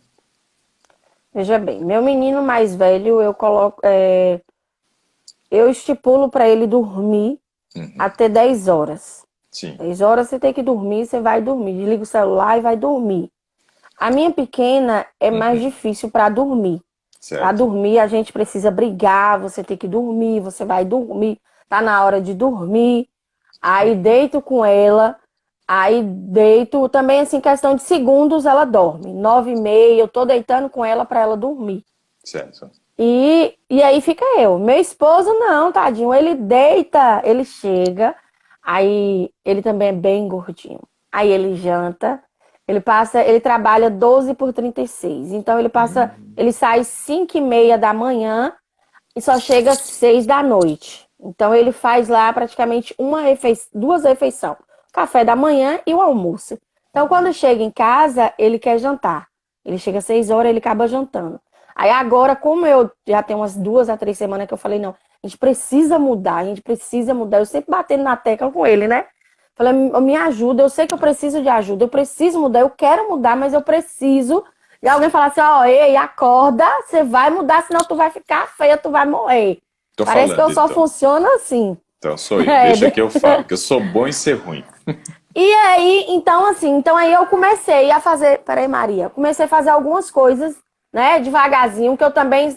Veja bem, meu menino mais velho, eu coloco, eu estipulo para ele dormir Uhum. até 10 horas. Sim. 10 horas você tem que dormir, você vai dormir. Desliga o celular e vai dormir. A minha pequena é mais Uhum. difícil para dormir. Para Certo. dormir, a gente precisa brigar, você tem que dormir, você vai dormir, tá na hora de dormir. Aí Uhum. deito com ela, aí deito também assim, questão de segundos ela dorme. 9h30, eu tô deitando com ela para ela dormir. Certo. E aí fica eu. Meu esposo não, tadinho. Ele deita, ele chega, aí ele também é bem gordinho. Aí ele janta, ele trabalha 12 por 36. Então Uhum. ele sai 5h30 da manhã e só chega às 6 da noite. Então ele faz lá praticamente duas refeições. Café da manhã e o almoço. Então quando chega em casa, ele quer jantar. Ele chega às 6 horas, ele acaba jantando. Aí agora, como eu já tenho umas 2 a 3 semanas que eu falei, não, a gente precisa mudar, a gente precisa mudar. Eu sempre batendo na tecla com ele, né? Falei, me ajuda, eu sei que eu preciso de ajuda, eu preciso mudar, eu quero mudar, mas eu preciso. E alguém falar assim, ó, ei, acorda, você vai mudar, senão tu vai ficar feia, tu vai morrer. Tô Parece que eu falando, só então. funciono assim. Então sou eu. É, Deixa que eu falo, que eu sou bom em ser ruim. e aí, então assim, então aí eu comecei a fazer, peraí, Maria, comecei a fazer algumas coisas, né, devagarzinho, que eu também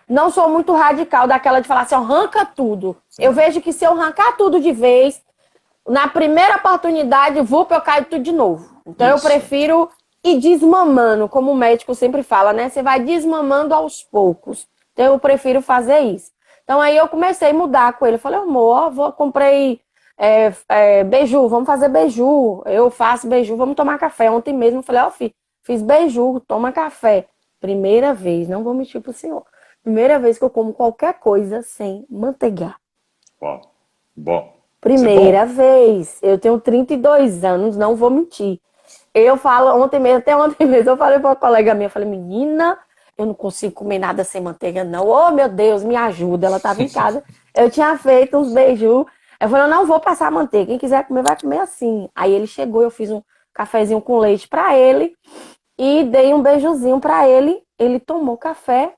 não sou muito radical daquela de falar assim, ó, arranca tudo. Eu vejo que se eu arrancar tudo de vez, na primeira oportunidade, eu caio tudo de novo. Então eu Isso. prefiro ir desmamando, como o médico sempre fala, né? Você vai desmamando aos poucos. Então eu prefiro fazer isso. Então aí eu comecei a mudar com ele. Eu falei, amor, comprei beiju, vamos fazer beiju. Eu faço beiju, vamos tomar café. Ontem mesmo eu falei, ó, filho, fiz beiju, toma café. Primeira vez, não vou mentir pro senhor. Primeira vez que eu como qualquer coisa sem manteigar. Bom. Bom. Isso é Primeira bom. vez. Eu tenho 32 anos, não vou mentir. Eu falo, até ontem mesmo, eu falei para uma colega minha, eu falei, menina, eu não consigo comer nada sem manteiga, não. Oh, meu Deus, me ajuda. Ela estava em casa, eu tinha feito uns beijos. Eu falei, eu não vou passar manteiga, quem quiser comer, vai comer assim. Aí ele chegou, eu fiz um cafezinho com leite para ele e dei um beijozinho para ele. Ele tomou café.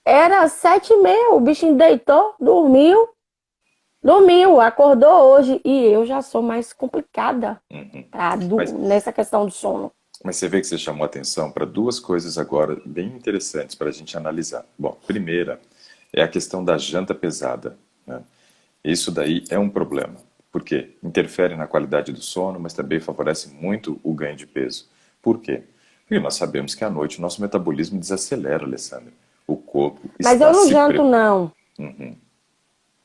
Era 7h30, o bichinho deitou, dormiu. Dormiu, acordou hoje e eu já sou mais complicada Uhum. Mas, nessa questão do sono. mas você vê que você chamou atenção para duas coisas agora bem interessantes para a gente analisar. Bom, primeira é a questão da janta pesada, né? Isso daí é um problema. Por quê? Interfere na qualidade do sono, mas também favorece muito o ganho de peso. Por quê? Porque nós sabemos que à noite o nosso metabolismo desacelera, Alessandra. O corpo Mas eu está não se janto, preparando. não.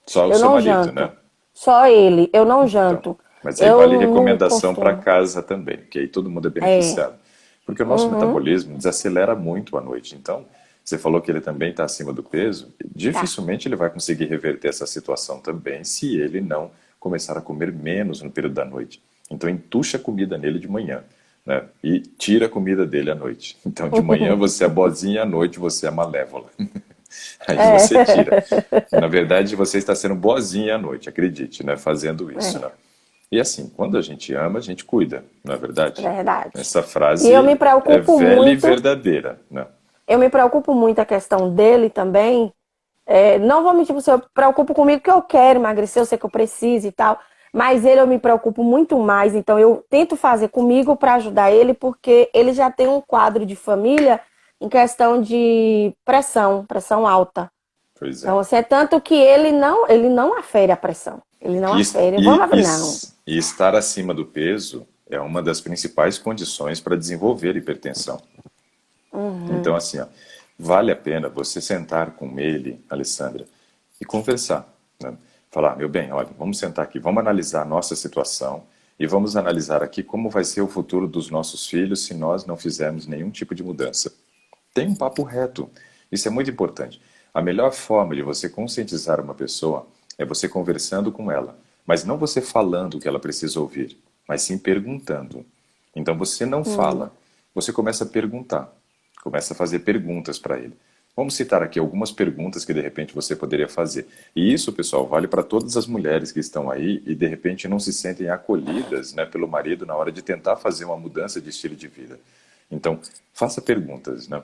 Só o Eu seu não marido, né? janto. Só ele, eu não Então, janto. mas aí vale Eu não recomendação para costumo. casa também, que aí todo mundo é É. beneficiado. Porque o nosso Uhum, metabolismo desacelera muito à noite. Então, você falou que ele também está acima do peso, tá. dificilmente ele vai conseguir reverter essa situação também se ele não começar a comer menos no período da noite. Então, entuxa a comida nele de manhã, né? E tira a comida dele à noite. Então, de manhã você é boazinha, à noite você é malévola. Aí você tira. É. Na verdade, você está sendo boazinha à noite, acredite, né? Fazendo isso, né? É, E assim, quando a gente ama, a gente cuida, não é verdade? verdade. Essa E eu me frase é preocupo velha e muito, verdadeira, né? eu me preocupo muito a questão dele também. Não vou mentir pra você, eu preocupo comigo que eu quero emagrecer, eu sei que eu preciso e tal. Mas ele eu me preocupo muito mais, então eu tento fazer comigo para ajudar ele, porque ele já tem um quadro de família em questão de pressão alta. Pois Então, é. assim, é tanto que ele não afere a pressão. Ele não E, afere. e, Vamos, e, não. e estar acima do peso é uma das principais condições para desenvolver hipertensão. Então, Uhum. assim, ó, vale a pena você sentar com ele, Alessandra, e conversar, né? Falar, meu bem, olha, vamos sentar aqui, vamos analisar a nossa situação e vamos analisar aqui como vai ser o futuro dos nossos filhos se nós não fizermos nenhum tipo de mudança. Tem um papo reto. Isso é muito importante. A melhor forma de você conscientizar uma pessoa é você conversando com ela, mas não você falando o que ela precisa ouvir, mas sim perguntando. Então você não Uhum. fala, você começa a perguntar, começa a fazer perguntas para ele. Vamos citar aqui algumas perguntas que de repente você poderia fazer. E isso, pessoal, vale para todas as mulheres que estão aí e de repente não se sentem acolhidas, né, pelo marido na hora de tentar fazer uma mudança de estilo de vida. Então, faça perguntas, né?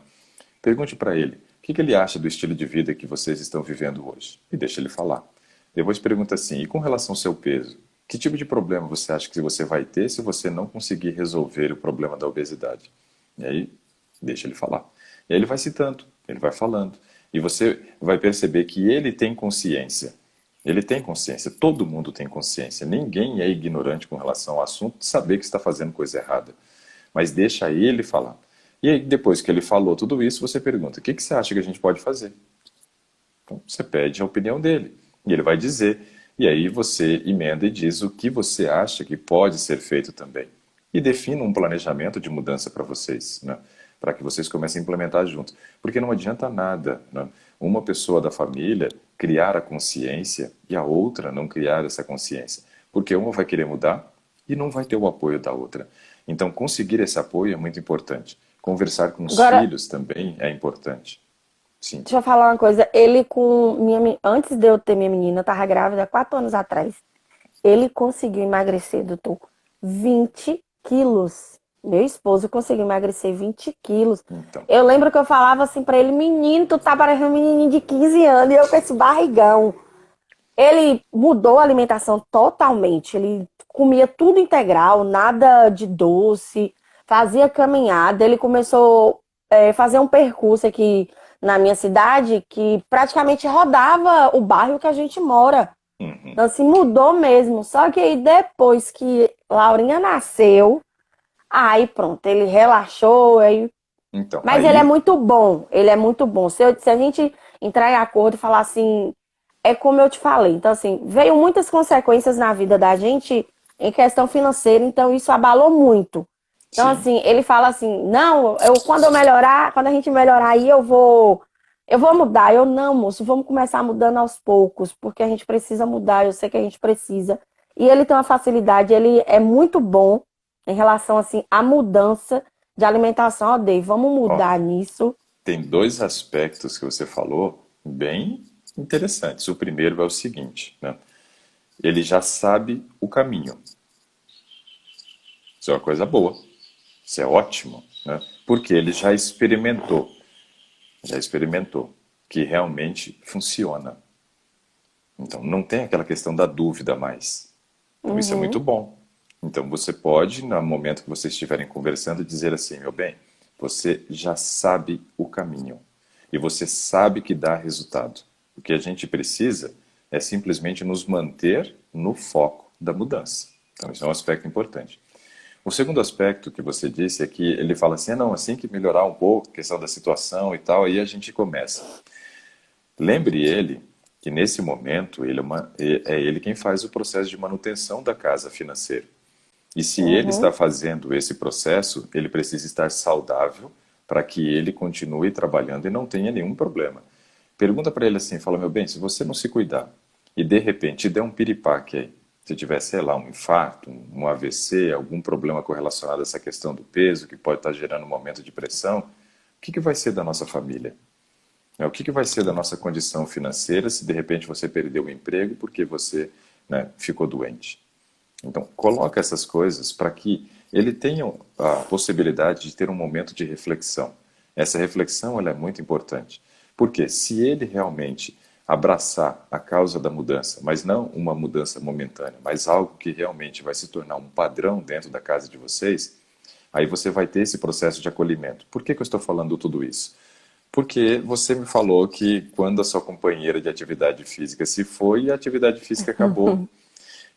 Pergunte para ele o que ele acha do estilo de vida que vocês estão vivendo hoje e deixe ele falar. Depois pergunta assim, e com relação ao seu peso? Que tipo de problema você acha que você vai ter se você não conseguir resolver o problema da obesidade? E aí Deixa ele falar. E aí ele vai citando, ele vai falando. E você vai perceber que ele tem consciência. Ele tem consciência, todo mundo tem consciência. Ninguém é ignorante com relação ao assunto de saber que está fazendo coisa errada. Mas deixa ele falar. E aí, depois que ele falou tudo isso, você pergunta: o que você acha que a gente pode fazer? Então, você pede a opinião dele. E ele vai dizer. E aí você emenda e diz o que você acha que pode ser feito também. E defina um planejamento de mudança para vocês, né? Para que vocês comecem a implementar juntos. Porque não adianta nada, né? Uma pessoa da família criar a consciência e a outra não criar essa consciência. Porque uma vai querer mudar e não vai ter o apoio da outra. Então, conseguir esse apoio é muito importante. Conversar com os Agora, filhos também é importante. Sim. deixa eu falar uma coisa. Ele com antes de eu ter minha menina, eu tava grávida há 4 anos atrás. Ele conseguiu emagrecer, doutor, 20 quilos. Meu esposo conseguiu emagrecer 20 quilos. Então, Eu lembro que eu falava assim pra ele: menino, tu tá parecendo um menininho de 15 anos. E eu com esse barrigão. Ele mudou a alimentação totalmente. Ele comia tudo integral, nada de doce, fazia caminhada. Ele começou a fazer um percurso aqui na minha cidade que praticamente rodava o bairro que a gente mora. uhum. Então, assim, mudou mesmo. Só que aí depois que Laurinha nasceu, aí pronto, ele relaxou. Então, Mas ele é aí, muito bom. Ele é muito bom. Se a gente entrar em acordo e falar assim, é como eu te falei. Então, assim, veio muitas consequências na vida da gente em questão financeira, então isso abalou muito. Então, sim. assim, ele fala assim: não, quando eu melhorar, quando a gente melhorar aí, eu vou mudar. Eu, não, moço, vamos começar mudando aos poucos, porque a gente precisa mudar, eu sei que a gente precisa. E ele tem uma facilidade, ele é muito bom em relação, assim, à mudança de alimentação. Ó, Dei, vamos Ó, mudar nisso. tem dois aspectos que você falou bem interessantes. O primeiro é o seguinte, né? Ele já sabe o caminho. Isso é uma coisa boa. Isso é ótimo, né? Porque ele já experimentou que realmente funciona. Então, não tem aquela questão da dúvida mais. Então, isso é muito Uhum. bom. Então, você pode, no momento que vocês estiverem conversando, dizer assim: meu bem, você já sabe o caminho. E você sabe que dá resultado. O que a gente precisa é simplesmente nos manter no foco da mudança. Então, isso é um aspecto importante. O segundo aspecto que você disse é que ele fala assim: não, assim que melhorar um pouco a questão da situação e tal, aí a gente começa. Lembre ele que nesse momento é ele quem faz o processo de manutenção da casa financeira. E se ele está Uhum. fazendo esse processo, ele precisa estar saudável para que ele continue trabalhando e não tenha nenhum problema. Pergunta para ele assim, fala: meu bem, se você não se cuidar e de repente der um piripaque aí, se tiver, sei lá, um infarto, um AVC, algum problema correlacionado a essa questão do peso, que pode estar gerando um momento de pressão, o que vai ser da nossa família? O que vai ser da nossa condição financeira se de repente você perdeu o emprego porque você, né, ficou doente? Então, coloca essas coisas para que ele tenha a possibilidade de ter um momento de reflexão. Essa reflexão ela é muito importante, porque se ele realmente abraçar a causa da mudança, mas não uma mudança momentânea, mas algo que realmente vai se tornar um padrão dentro da casa de vocês, aí você vai ter esse processo de acolhimento. Por que eu estou falando tudo isso? Porque você me falou que quando a sua companheira de atividade física se foi, a atividade física acabou.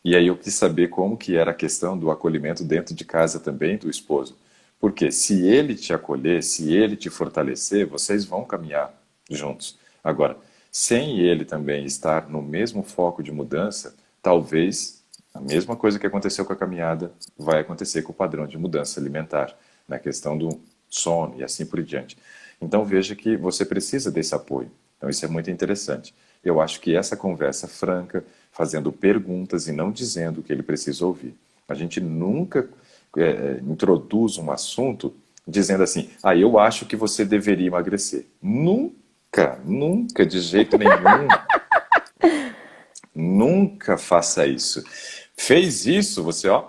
E aí eu quis saber como que era a questão do acolhimento dentro de casa também do esposo. Porque se ele te acolher, se ele te fortalecer, vocês vão caminhar juntos. Agora, sem ele também estar no mesmo foco de mudança, talvez a mesma coisa que aconteceu com a caminhada vai acontecer com o padrão de mudança alimentar, na questão do sono e assim por diante. Então veja que você precisa desse apoio. Então isso é muito interessante. Eu acho que essa conversa franca, fazendo perguntas e não dizendo o que ele precisa ouvir. A gente nunca introduz um assunto dizendo assim: ah, eu acho que você deveria emagrecer. Nunca, nunca, de jeito nenhum. Nunca faça isso. Fez isso, você, ó,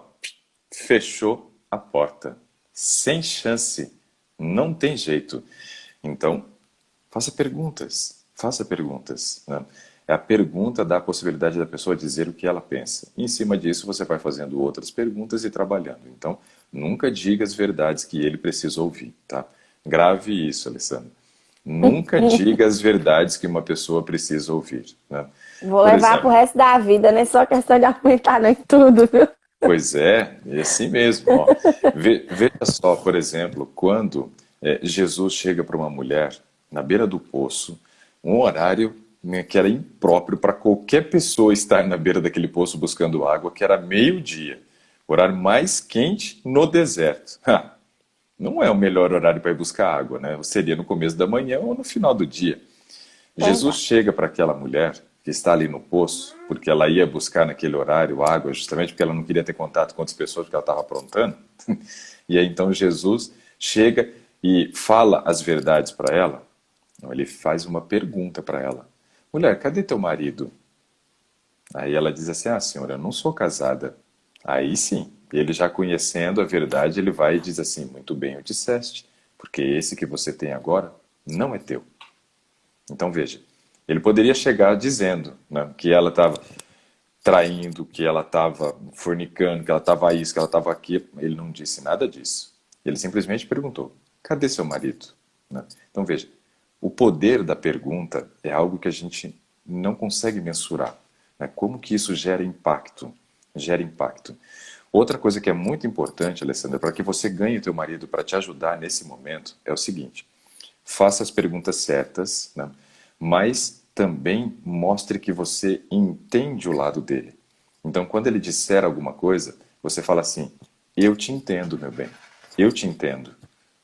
fechou a porta. Sem chance. Não tem jeito. Então, faça perguntas. Faça perguntas, né? A pergunta dá a possibilidade da pessoa dizer o que ela pensa. E, em cima disso, você vai fazendo outras perguntas e trabalhando. Então, nunca diga as verdades que ele precisa ouvir, tá? Grave isso, Alessandra. Nunca diga as verdades que uma pessoa precisa ouvir, né? Vou Por levar pro exemplo, resto da vida, não é só questão de aumentar, não, em tudo, viu? pois é assim mesmo. Ó. Veja só, por exemplo, quando Jesus chega para uma mulher na beira do poço, um horário, né, que era impróprio para qualquer pessoa estar na beira daquele poço buscando água, que era meio-dia, o horário mais quente no deserto. Ha, não é o melhor horário para ir buscar água, né? Seria no começo da manhã ou no final do dia. Pois Jesus é. chega para aquela mulher que está ali no poço, porque ela ia buscar naquele horário água, justamente porque ela não queria ter contato com outras pessoas, porque ela estava aprontando. E aí então Jesus chega e fala as verdades para ela. Então, ele faz uma pergunta para ela: mulher, cadê teu marido? Aí ela diz assim: ah, senhora, eu não sou casada. Aí sim, ele já conhecendo a verdade, ele vai e diz assim: muito bem, eu disseste, porque esse que você tem agora não é teu. Então veja, ele poderia chegar dizendo, né, que ela estava traindo, que ela estava fornicando, que ela estava isso, que ela estava aquilo. Ele não disse nada disso. Ele simplesmente perguntou: cadê seu marido? Né? Então veja, o poder da pergunta é algo que a gente não consegue mensurar. Né? Como que isso gera impacto? Gera impacto. Outra coisa que é muito importante, Alessandra, para que você ganhe o teu marido para te ajudar nesse momento, é o seguinte: faça as perguntas certas, né? Mas também mostre que você entende o lado dele. Então, quando ele disser alguma coisa, você fala assim: eu te entendo, meu bem, eu te entendo.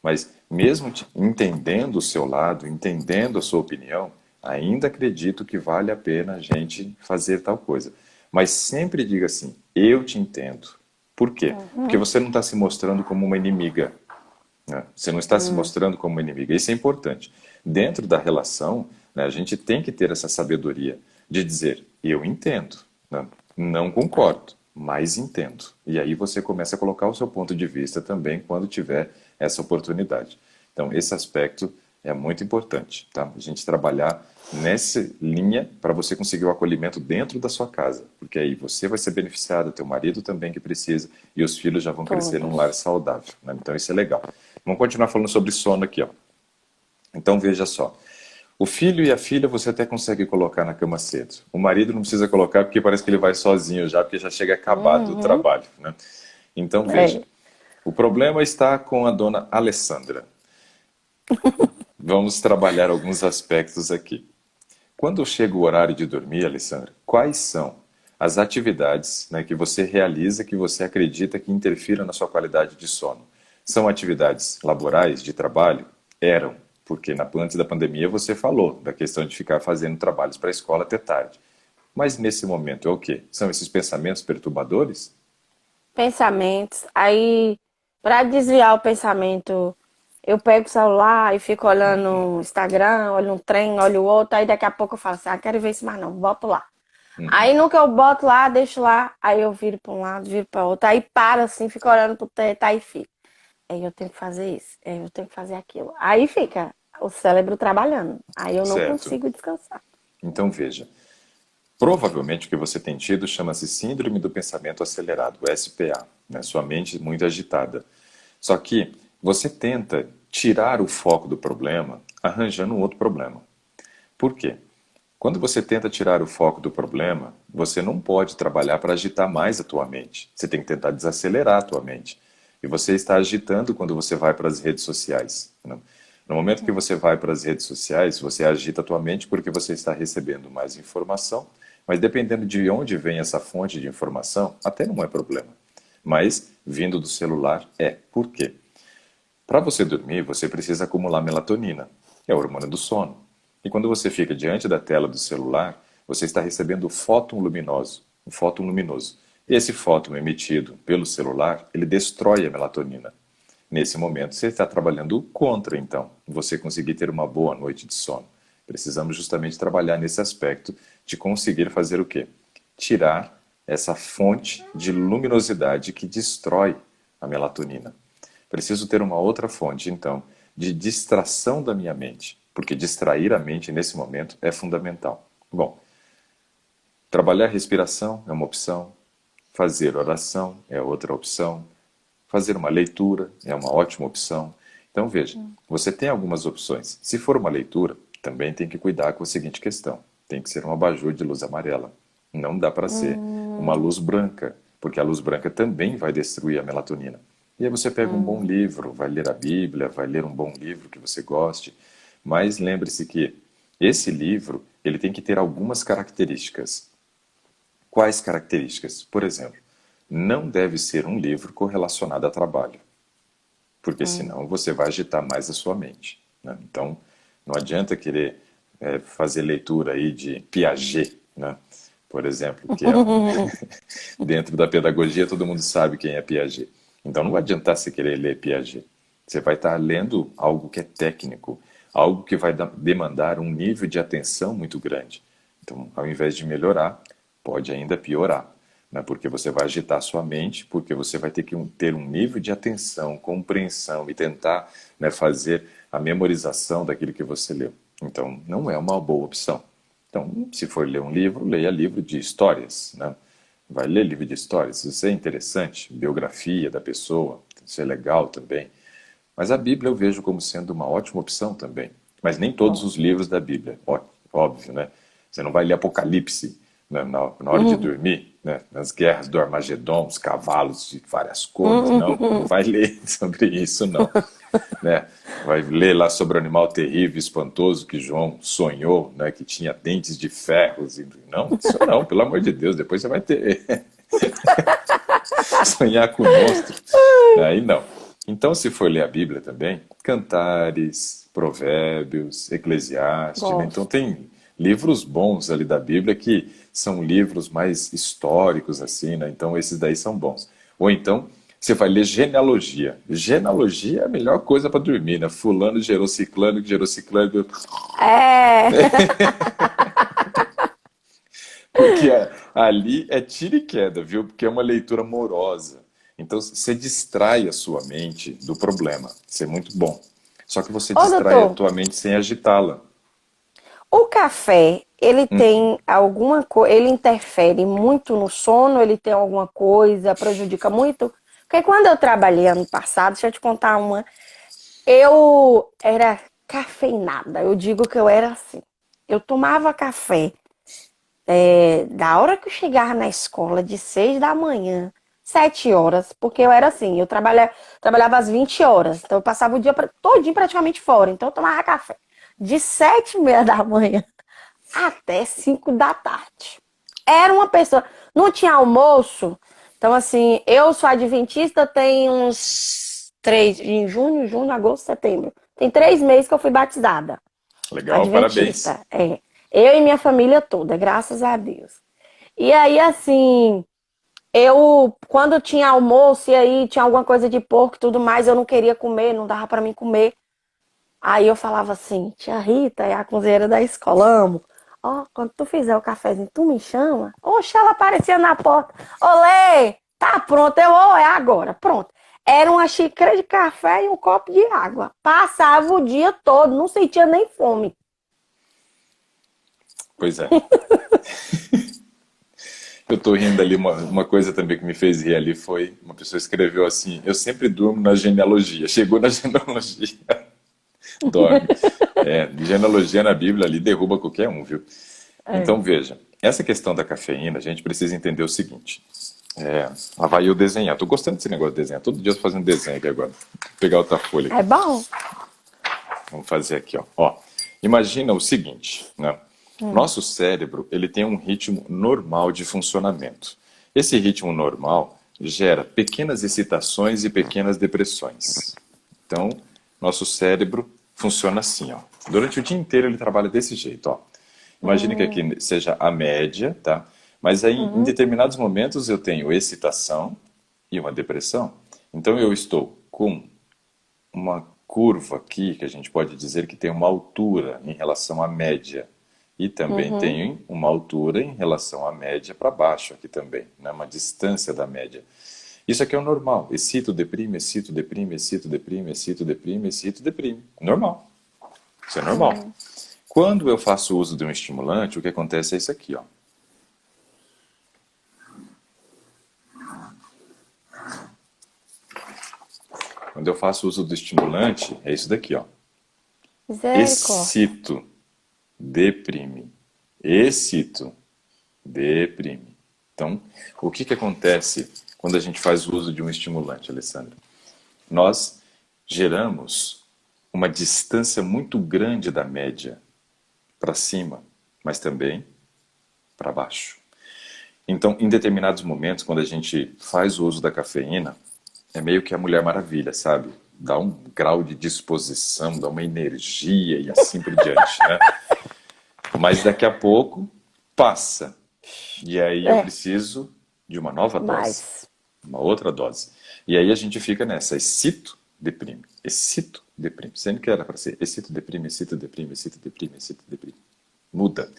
Mas mesmo entendendo o seu lado, entendendo a sua opinião, ainda acredito que vale a pena a gente fazer tal coisa. Mas sempre diga assim: eu te entendo. Por quê? Porque você não está se mostrando como uma inimiga, né? Você não está se mostrando como uma inimiga. Isso é importante. Dentro da relação, né, a gente tem que ter essa sabedoria de dizer: eu entendo, né? Não concordo, mas entendo. E aí você começa a colocar o seu ponto de vista também quando tiver essa oportunidade. Então, esse aspecto é muito importante, tá? A gente trabalhar nessa linha para você conseguir o acolhimento dentro da sua casa, porque aí você vai ser beneficiado, teu marido também que precisa, e os filhos já vão crescer num lar Todos. saudável, né? Então isso é legal. Vamos continuar falando sobre sono aqui, ó. Então veja só, o filho e a filha você até consegue colocar na cama cedo. O marido não precisa colocar porque parece que ele vai sozinho já, porque já chega acabado do Uhum. trabalho, né? Então veja, É. o problema está com a dona Alessandra. Vamos trabalhar alguns aspectos aqui. Quando chega o horário de dormir, Alessandra, quais são as atividades, né, que você realiza que você acredita que interfiram na sua qualidade de sono? São atividades laborais, de trabalho? Eram, porque antes da pandemia você falou da questão de ficar fazendo trabalhos para a escola até tarde. Mas nesse momento é o quê? São esses pensamentos perturbadores? Pensamentos. Aí, para desviar o pensamento, eu pego o celular e fico olhando o Instagram, olho um trem, olho o outro, aí daqui a pouco eu falo assim: ah, quero ver isso mais não, boto lá. Aí no que eu boto lá, deixo lá, aí eu viro para um lado, viro para outro, aí paro assim, fico olhando pro teto, aí fica. Aí eu tenho que fazer isso, aí eu tenho que fazer aquilo. Aí fica o cérebro trabalhando. Aí eu não Certo. consigo descansar. Então veja, provavelmente o que você tem tido chama-se Síndrome do Pensamento Acelerado, SPA, né? Sua mente muito agitada. Só que você tenta tirar o foco do problema arranjando um outro problema. Por quê? Quando você tenta tirar o foco do problema, você não pode trabalhar para agitar mais a tua mente. Você tem que tentar desacelerar a tua mente. E você está agitando quando você vai para as redes sociais, né? No momento que você vai para as redes sociais, você agita a tua mente porque você está recebendo mais informação, mas dependendo de onde vem essa fonte de informação, até não é problema. Mas vindo do celular é. Por quê? Para você dormir, você precisa acumular melatonina, que é o hormônio do sono. E quando você fica diante da tela do celular, você está recebendo fóton luminoso, um fóton luminoso. Esse fóton emitido pelo celular, ele destrói a melatonina. Nesse momento, você está trabalhando contra, então, você conseguir ter uma boa noite de sono. Precisamos justamente trabalhar nesse aspecto de conseguir fazer o quê? Tirar essa fonte de luminosidade que destrói a melatonina. Preciso ter uma outra fonte, então, de distração da minha mente, porque distrair a mente nesse momento é fundamental. Bom, trabalhar respiração é uma opção, fazer oração é outra opção, fazer uma leitura é uma ótima opção. Então veja, você tem algumas opções. Se for uma leitura, também tem que cuidar com a seguinte questão. Tem que ser um abajur de luz amarela. Não dá para ser uma luz branca, porque a luz branca também vai destruir a melatonina. E aí você pega um bom livro, vai ler a Bíblia, vai ler um bom livro que você goste, mas lembre-se que esse livro, ele tem que ter algumas características. Quais características? Por exemplo, não deve ser um livro correlacionado a trabalho, porque senão você vai agitar mais a sua mente, né? Então, não adianta querer fazer leitura aí de Piaget, né? Por exemplo, que é dentro da pedagogia todo mundo sabe quem é Piaget. Então não vai adiantar você querer ler Piaget. Você vai estar lendo algo que é técnico, algo que vai demandar um nível de atenção muito grande. Então, ao invés de melhorar, pode ainda piorar, né? Porque você vai agitar a sua mente, porque você vai ter que ter um nível de atenção, compreensão e tentar, né, fazer a memorização daquilo que você leu. Então, não é uma boa opção. Então, se for ler um livro, leia livro de histórias, né? Vai ler livro de histórias, isso é interessante, biografia da pessoa, isso é legal também. Mas a Bíblia eu vejo como sendo uma ótima opção também. Mas nem todos os livros da Bíblia, óbvio, né? Você não vai ler Apocalipse, né, na hora de dormir, né? Nas guerras do Armagedon, os cavalos de várias cores, não vai ler sobre isso, não. Né? Vai ler lá sobre o animal terrível, espantoso que João sonhou, né? Que tinha dentes de ferro. Não, isso não, pelo amor de Deus, depois você vai ter... sonhar com o monstro. Aí não. Então, se for ler a Bíblia também, Cantares, Provérbios, Eclesiastes, né? Então tem livros bons ali da Bíblia que são livros mais históricos, assim, né? Então esses daí são bons. Ou então, você vai ler genealogia. Genealogia é a melhor coisa para dormir, né? Fulano gerou ciclano, que gerou ciclano. É. Porque ali é tiro e queda, viu? Porque é uma leitura amorosa. Então você distrai a sua mente do problema. Isso é muito bom. Só que você Ô, distrai a doutor, tua mente sem agitá-la. o café, ele tem alguma coisa, ele interfere muito no sono, ele tem alguma coisa, prejudica muito? Porque quando eu trabalhei ano passado, deixa eu te contar uma, eu era cafeinada, eu digo que eu era assim. Eu tomava café da hora que eu chegava na escola, de 6 da manhã, 7 horas, porque eu era assim, eu trabalhava às 20 horas, então eu passava o dia todinho praticamente fora, então eu tomava café de 7h30 da manhã até 5 da tarde. Era uma pessoa, não tinha almoço, então assim, eu sou adventista tem uns 3, em junho, agosto, setembro, tem 3 meses que eu fui batizada. Legal, parabéns. Adventista, é. Eu e minha família toda, graças a Deus. E aí, assim, quando tinha almoço e aí tinha alguma coisa de porco e tudo mais, eu não queria comer, não dava pra mim comer. Aí eu falava assim, tia Rita, é a cozinheira da escola, amo. Ó, quando tu fizer o cafezinho, tu me chama? Oxe, ela aparecia na porta. Olê, tá pronto, é agora, pronto. Era uma xícara de café e um copo de água. Passava o dia todo, não sentia nem fome. Pois é. Eu tô rindo ali, uma coisa também que me fez rir ali foi, uma pessoa escreveu assim, eu sempre durmo na genealogia. Chegou na genealogia, dorme. Genealogia na Bíblia ali derruba qualquer um, viu? Então veja, essa questão da cafeína, a gente precisa entender o seguinte. Lá vai eu desenhar. Tô gostando desse negócio de desenhar. Todo dia eu tô fazendo desenho aqui agora. Vou pegar outra folha aqui. É bom? Vamos fazer aqui, ó. Imagina o seguinte, né? Nosso cérebro, ele tem um ritmo normal de funcionamento. Esse ritmo normal gera pequenas excitações e pequenas depressões. Então, nosso cérebro funciona assim, ó. Durante o dia inteiro ele trabalha desse jeito, ó. Imagine que aqui seja a média, tá? Mas aí, em determinados momentos, eu tenho excitação e uma depressão. Então, eu estou com uma curva aqui, que a gente pode dizer que tem uma altura em relação à média. E também tem uma altura em relação à média para baixo aqui também, né? Uma distância da média. Isso aqui é o normal. Excito, deprime, excito, deprime, excito, deprime, excito, deprime, excito, deprime. Normal. Isso é normal. Quando eu faço uso de um estimulante, o que acontece é isso aqui, ó. Quando eu faço uso do estimulante, é isso daqui, ó. Misericórdia. Excito, deprime. Excito, deprime. Então, o que que acontece quando a gente faz uso de um estimulante, Alessandra? Nós geramos uma distância muito grande da média para cima, mas também para baixo. Então, em determinados momentos, quando a gente faz o uso da cafeína, é meio que a Mulher Maravilha, sabe? Dá um grau de disposição, dá uma energia e assim por diante, né? Mas daqui a pouco passa. E aí eu É, preciso de uma nova dose, mas. uma outra dose. E aí a gente fica nessa, excito, deprime, excito, deprime. Sendo que era para ser excito, deprime, excito, deprime, excito, deprime, excito, deprime. Muda.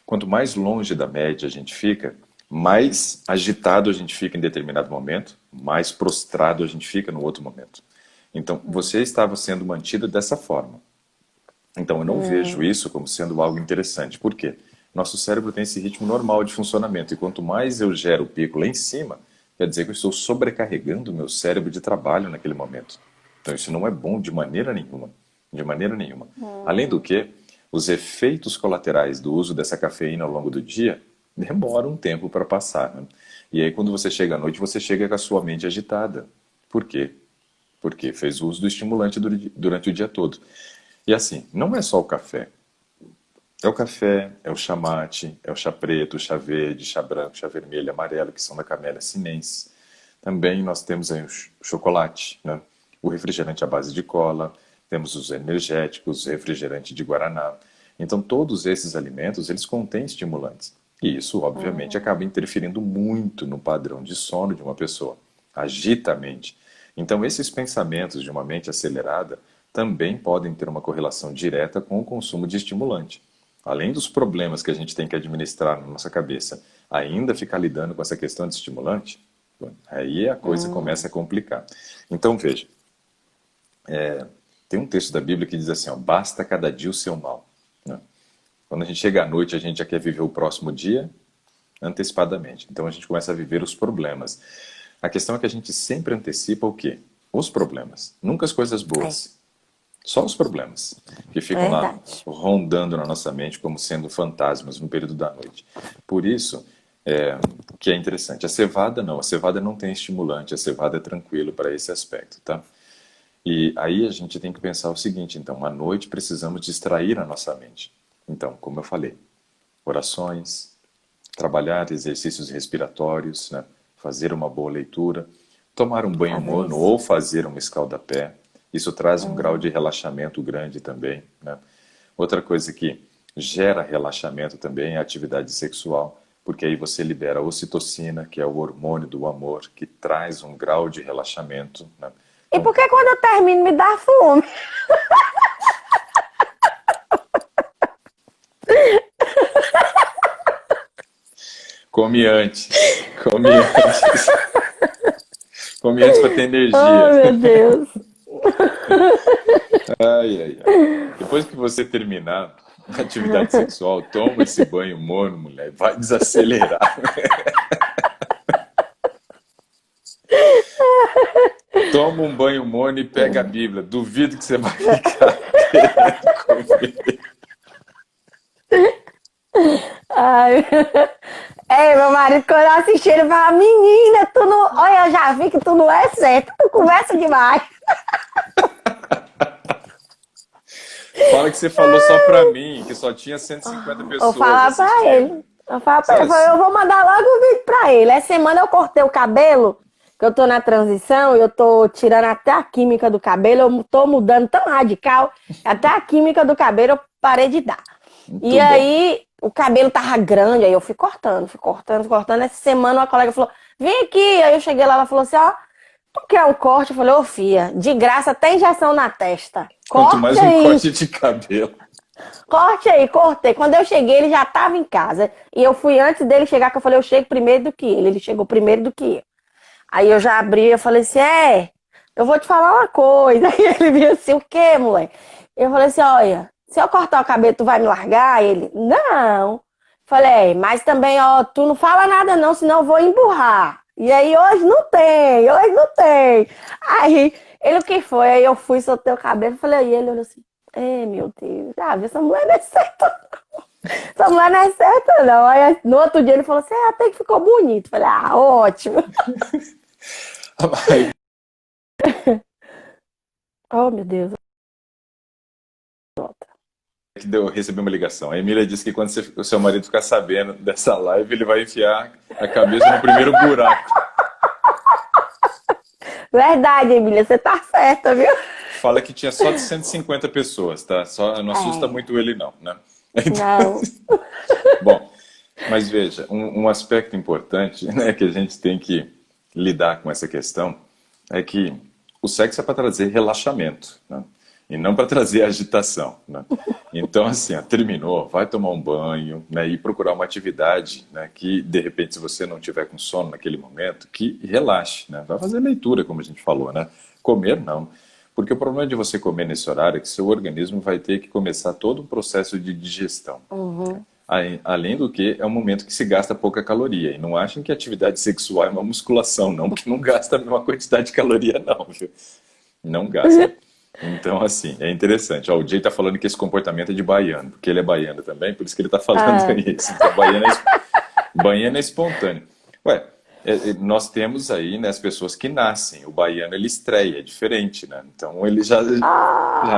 Quanto mais longe da média a gente fica, mais agitado a gente fica em determinado momento, mais prostrado a gente fica no outro momento. Então, você estava sendo mantido dessa forma. Então, eu não vejo isso como sendo algo interessante. Por quê? Nosso cérebro tem esse ritmo normal de funcionamento. E quanto mais eu gero o pico lá em cima, quer dizer que eu estou sobrecarregando o meu cérebro de trabalho naquele momento. Então, isso não é bom de maneira nenhuma. De maneira nenhuma. Além do que, os efeitos colaterais do uso dessa cafeína ao longo do dia demoram um tempo para passar, né? E aí, quando você chega à noite, você chega com a sua mente agitada. Por quê? Porque fez uso do estimulante durante o dia todo. E assim, não é só o café. É o café, é o chá mate, é o chá preto, o chá verde, chá branco, chá vermelho, amarelo, que são da Camellia sinensis. Também nós temos aí o chocolate, né? O refrigerante à base de cola, temos os energéticos, o refrigerante de guaraná. Então, todos esses alimentos, eles contêm estimulantes. E isso, obviamente, acaba interferindo muito no padrão de sono de uma pessoa. Agita a mente. Então, esses pensamentos de uma mente acelerada também podem ter uma correlação direta com o consumo de estimulante. Além dos problemas que a gente tem que administrar na nossa cabeça, ainda ficar lidando com essa questão de estimulante, bom, aí a coisa começa a complicar. Então, veja, tem um texto da Bíblia que diz assim, ó, basta cada dia o seu mal, né? Quando a gente chega à noite, a gente já quer viver o próximo dia antecipadamente. Então, a gente começa a viver os problemas. A questão é que a gente sempre antecipa o quê? Os problemas, nunca as coisas boas. Só os problemas que ficam lá Verdade. rondando na nossa mente como sendo fantasmas no período da noite. Por isso que é interessante. A cevada não, a cevada não tem estimulante, a cevada é tranquilo para esse aspecto, tá? E aí a gente tem que pensar o seguinte, então, à noite precisamos distrair a nossa mente. Então, como eu falei, orações, trabalhar exercícios respiratórios, né? Fazer uma boa leitura, tomar um banho Fazer morno isso. ou fazer uma escalda-pé. Isso traz um grau de relaxamento grande também, né? Outra coisa que gera relaxamento também é a atividade sexual, porque aí você libera a ocitocina, que é o hormônio do amor, que traz um grau de relaxamento, né? E Então, por que quando eu termino me dá fome? come antes, come antes, come antes para ter Oh, energia. meu Deus. Ai, ai, ai. Depois que você terminar a atividade sexual, toma esse banho morno, mulher, vai desacelerar. Toma um banho morno e pega a Bíblia. Duvido que você vai ficar querendo comer. Ai. Ei, meu marido, quando eu assisti, ele falava, menina, tu não. Olha, eu já vi que tu não é certo, tu conversa demais. Fala que você falou só pra mim, que só tinha 150 Eu pessoas falava pra assistindo. ele. Eu falava pra ele, eu falei, eu vou mandar logo um vídeo pra ele. Essa semana eu cortei o cabelo, que eu tô na transição, eu tô tirando até a química do cabelo, eu tô mudando tão radical, até a química do cabelo eu parei de dar. Muito E bom. aí, o cabelo tava grande, aí eu fui cortando. Essa semana uma colega falou, vem aqui. Aí eu cheguei lá, ela falou assim, ó, tu quer um corte? Eu falei, ô filha, de graça até injeção na testa. Quanto mais Corte um aí. corte de cabelo. Corte aí, cortei. Quando eu cheguei, ele já tava em casa. E eu fui antes dele chegar, que eu falei, eu chego primeiro do que ele. Ele chegou primeiro do que eu. Aí eu já abri, eu falei assim, eu vou te falar uma coisa. Aí ele viu assim, o quê, moleque? Eu falei assim, olha, se eu cortar o cabelo, tu vai me largar? Ele, não. Falei, mas também, ó, tu não fala nada não, senão eu vou emburrar. E aí, hoje não tem, hoje não tem. Aí, ele, o que foi? Aí eu fui, soltei o cabelo, falei, aí ele olhou assim, meu Deus, já viu, essa mulher não é certa, essa mulher não é certa, não. Aí, no outro dia, ele falou assim, até que ficou bonito. Falei, ótimo. Oh, meu Deus. Que deu, recebi uma ligação. A Emília disse que quando o seu marido ficar sabendo dessa live, ele vai enfiar a cabeça no primeiro buraco. Verdade, Emília, você tá certa, viu? Fala que tinha só de 150 pessoas, tá? Só, não assusta muito ele não, né? Não. Bom, mas veja, um aspecto importante, né, que a gente tem que lidar com essa questão é que o sexo é para trazer relaxamento, né? E não para trazer agitação, né? Então, assim, ó, terminou, vai tomar um banho, né, e procurar uma atividade, né, que, de repente, se você não tiver com sono naquele momento, que relaxe, né? Vai fazer leitura, como a gente falou, né? Comer, não. Porque o problema de você comer nesse horário é que seu organismo vai ter que começar todo um processo de digestão. Além do que, é um momento que se gasta pouca caloria. E não achem que a atividade sexual é uma musculação, não, porque não gasta a mesma quantidade de caloria, não, viu? Não gasta. Então, assim, é interessante. Ó, o Jay tá falando que esse comportamento é de baiano, porque ele é baiano também, por isso que ele tá falando isso. Então, baiano é espontâneo. Ué, nós temos aí, né, as pessoas que nascem. O baiano, ele estreia, é diferente, né? Então, ele já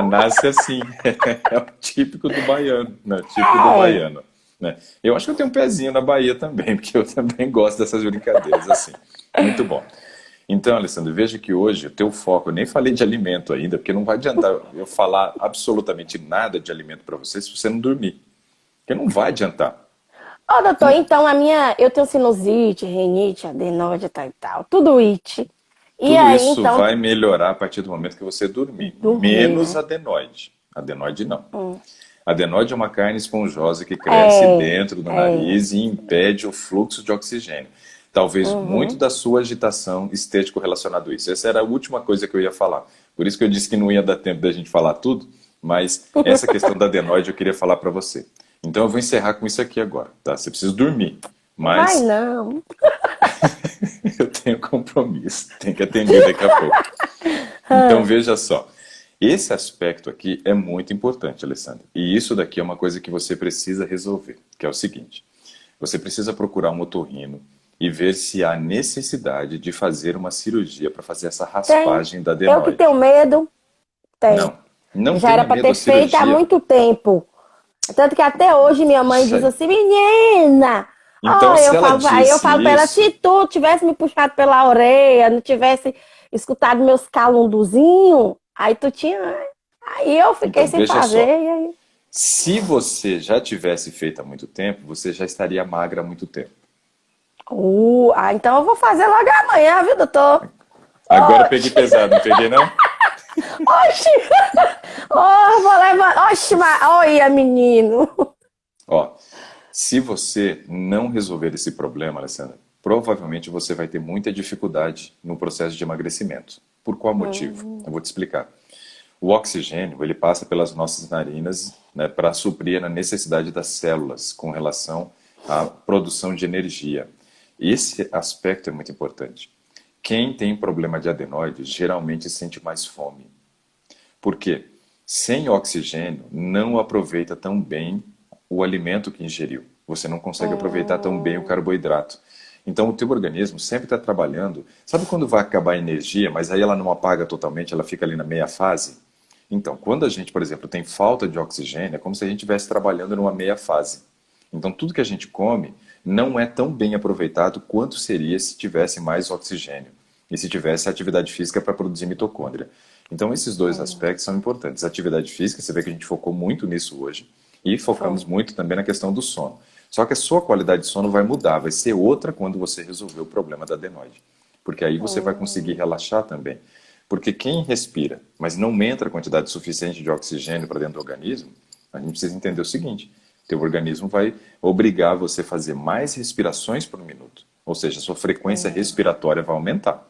nasce assim. É o típico do baiano, né? Típico do baiano, né? Eu acho que eu tenho um pezinho na Bahia também, porque eu também gosto dessas brincadeiras, assim. Muito bom. Então, Alessandro, veja que hoje o teu foco, eu nem falei de alimento ainda, porque não vai adiantar eu falar absolutamente nada de alimento para você se você não dormir. Porque não vai adiantar. Ô, doutor, então eu tenho sinusite, rinite, adenoide e tal, tudo it. E Tudo aí, isso então, vai melhorar a partir do momento que você dormir. Menos adenoide. Adenoide não. Adenoide é uma carne esponjosa que cresce dentro do nariz e impede o fluxo de oxigênio. Talvez muito da sua agitação esteja correlacionado a isso. Essa era a última coisa que eu ia falar. Por isso que eu disse que não ia dar tempo da gente falar tudo, mas essa questão da adenoide eu queria falar para você. Então eu vou encerrar com isso aqui agora, tá? Você precisa dormir, mas... Ai, não. eu tenho compromisso, tenho que atender daqui a pouco. Então veja só, esse aspecto aqui é muito importante, Alessandra. E isso daqui é uma coisa que você precisa resolver, que é o seguinte. Você precisa procurar um otorrino e ver se há necessidade de fazer uma cirurgia para fazer essa raspagem da adenoide. Eu que tenho medo, Não já era para ter feito há muito tempo. Tanto que até hoje minha mãe diz assim, menina... Então, aí eu falo para ela, se tu tivesse me puxado pela orelha, não tivesse escutado meus calunduzinhos, aí tu tinha... Aí eu fiquei então, sem fazer. E aí... Se você já tivesse feito há muito tempo, você já estaria magra há muito tempo. Então eu vou fazer logo amanhã, viu, doutor? Agora eu peguei pesado, não peguei, não? Oxi! Vou levar... Oxi, olha, menino! Ó, se você não resolver esse problema, Alessandra, provavelmente você vai ter muita dificuldade no processo de emagrecimento. Por qual motivo? Eu vou te explicar. O oxigênio, ele passa pelas nossas narinas, né, para suprir a necessidade das células com relação à produção de energia. Esse aspecto é muito importante. Quem tem problema de adenoide geralmente sente mais fome. Por quê? Sem oxigênio, não aproveita tão bem o alimento que ingeriu. Você não consegue aproveitar tão bem o carboidrato. Então o teu organismo sempre está trabalhando. Sabe quando vai acabar a energia, mas aí ela não apaga totalmente, ela fica ali na meia fase? Então, quando a gente, por exemplo, tem falta de oxigênio, é como se a gente estivesse trabalhando numa meia fase. Então tudo que a gente come não é tão bem aproveitado quanto seria se tivesse mais oxigênio e se tivesse atividade física para produzir mitocôndria. Então esses dois aspectos são importantes. A atividade física, você vê que a gente focou muito nisso hoje e focamos muito também na questão do sono. Só que a sua qualidade de sono vai mudar, vai ser outra quando você resolver o problema da adenoide. Porque aí você vai conseguir relaxar também. Porque quem respira, mas não entra a quantidade suficiente de oxigênio para dentro do organismo, a gente precisa entender o seguinte: teu organismo vai obrigar você a fazer mais respirações por minuto. Ou seja, a sua frequência respiratória vai aumentar.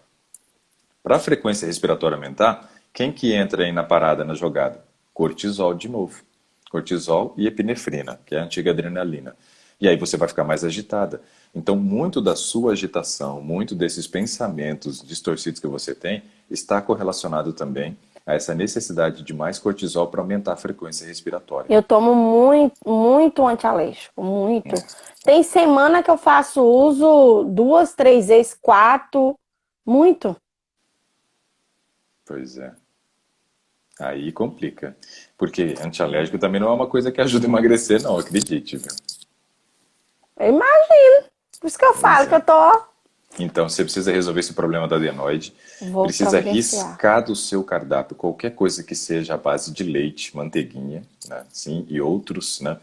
Para a frequência respiratória aumentar, quem que entra aí na parada, na jogada? Cortisol de novo. Cortisol e epinefrina, que é a antiga adrenalina. E aí você vai ficar mais agitada. Então, muito da sua agitação, muito desses pensamentos distorcidos que você tem, está correlacionado também a essa necessidade de mais cortisol para aumentar a frequência respiratória. Eu tomo muito, muito antialérgico, muito. Tem semana que eu faço uso 2, 3 vezes, 4, muito. Pois é. Aí complica. Porque antialérgico também não é uma coisa que ajuda a emagrecer, não, acredite, viu? Eu imagino. Por isso que eu Pois falo que é. eu tô. Então, você precisa resolver esse problema da adenoide. Vou Precisa providenciar. riscar do seu cardápio qualquer coisa que seja à base de leite, manteiguinha, né? Sim, e outros, né?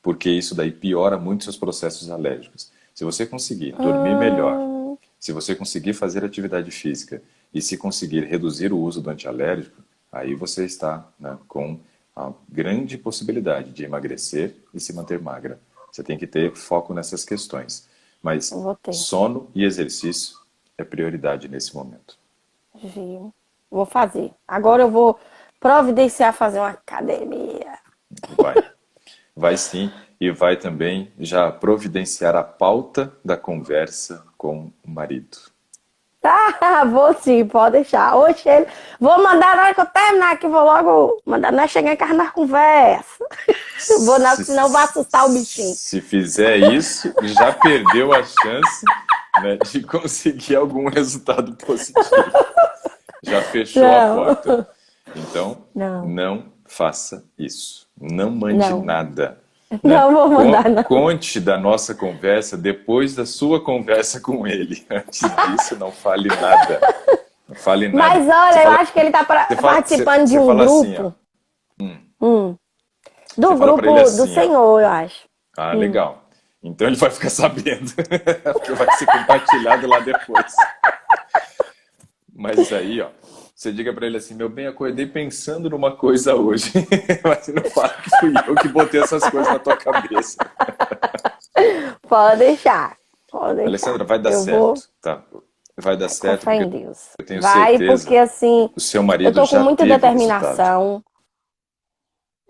Porque isso daí piora muito seus processos alérgicos. Se você conseguir dormir melhor, se você conseguir fazer atividade física e se conseguir reduzir o uso do antialérgico, aí você está, né, com a grande possibilidade de emagrecer e se manter magra. Você tem que ter foco nessas questões. Mas Vou ter. sono e exercício é prioridade nesse momento. Viu? Vou fazer. Agora eu vou providenciar fazer uma academia. Vai. Vai sim, e vai também já providenciar a pauta da conversa com o marido. Tá, vou sim, pode deixar. Hoje ele. Vou mandar na hora que eu terminar aqui, vou logo mandar nós chegar em casa na conversa. Vou não, senão vai assustar o bichinho. Se fizer isso, já perdeu a chance, né, de conseguir algum resultado positivo. Já fechou Não. a porta. Então, Não. não faça isso. Não mande Não. nada. Não vou mandar, não. Conte da nossa conversa depois da sua conversa com ele. Antes disso, não fale nada. Não fale nada. Mas olha, Você eu fala- acho que ele tá você fala- participando você de um fala assim, grupo. ó. Do Você fala pra grupo ele assim, do ó. Senhor, eu acho. Ah, legal. Então ele vai ficar sabendo. Porque vai ser compartilhado lá depois. Mas aí, ó, você diga pra ele assim, meu bem, acordei pensando numa coisa hoje. Mas você não fala que fui eu que botei essas coisas na tua cabeça. Pode deixar. Pode deixar. Alessandra, vai dar Eu certo, vou tá? Vai dar certo, com fé em porque Deus. eu tenho Vai, certeza porque assim, o seu eu marido tô com já muita teve resultado. determinação.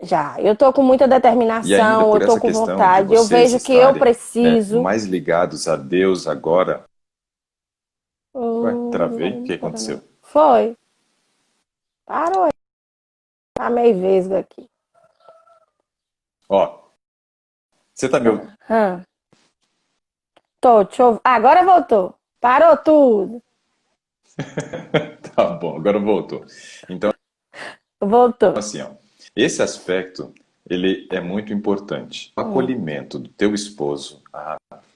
Já, eu tô com muita E ainda determinação, por eu tô essa com questão de vontade, eu vocês vejo que eu estarem, né, preciso. mais ligados a Deus agora. Ué, travei? O que Não, aconteceu? foi. Parou aí. Tá meio vesgo aqui. Ó, você tá me ouvindo? Hã? Deixa eu... Agora voltou. Parou tudo. Tá bom, agora voltou. Então, Voltou. assim, ó, esse aspecto, ele é muito importante. O acolhimento do teu esposo,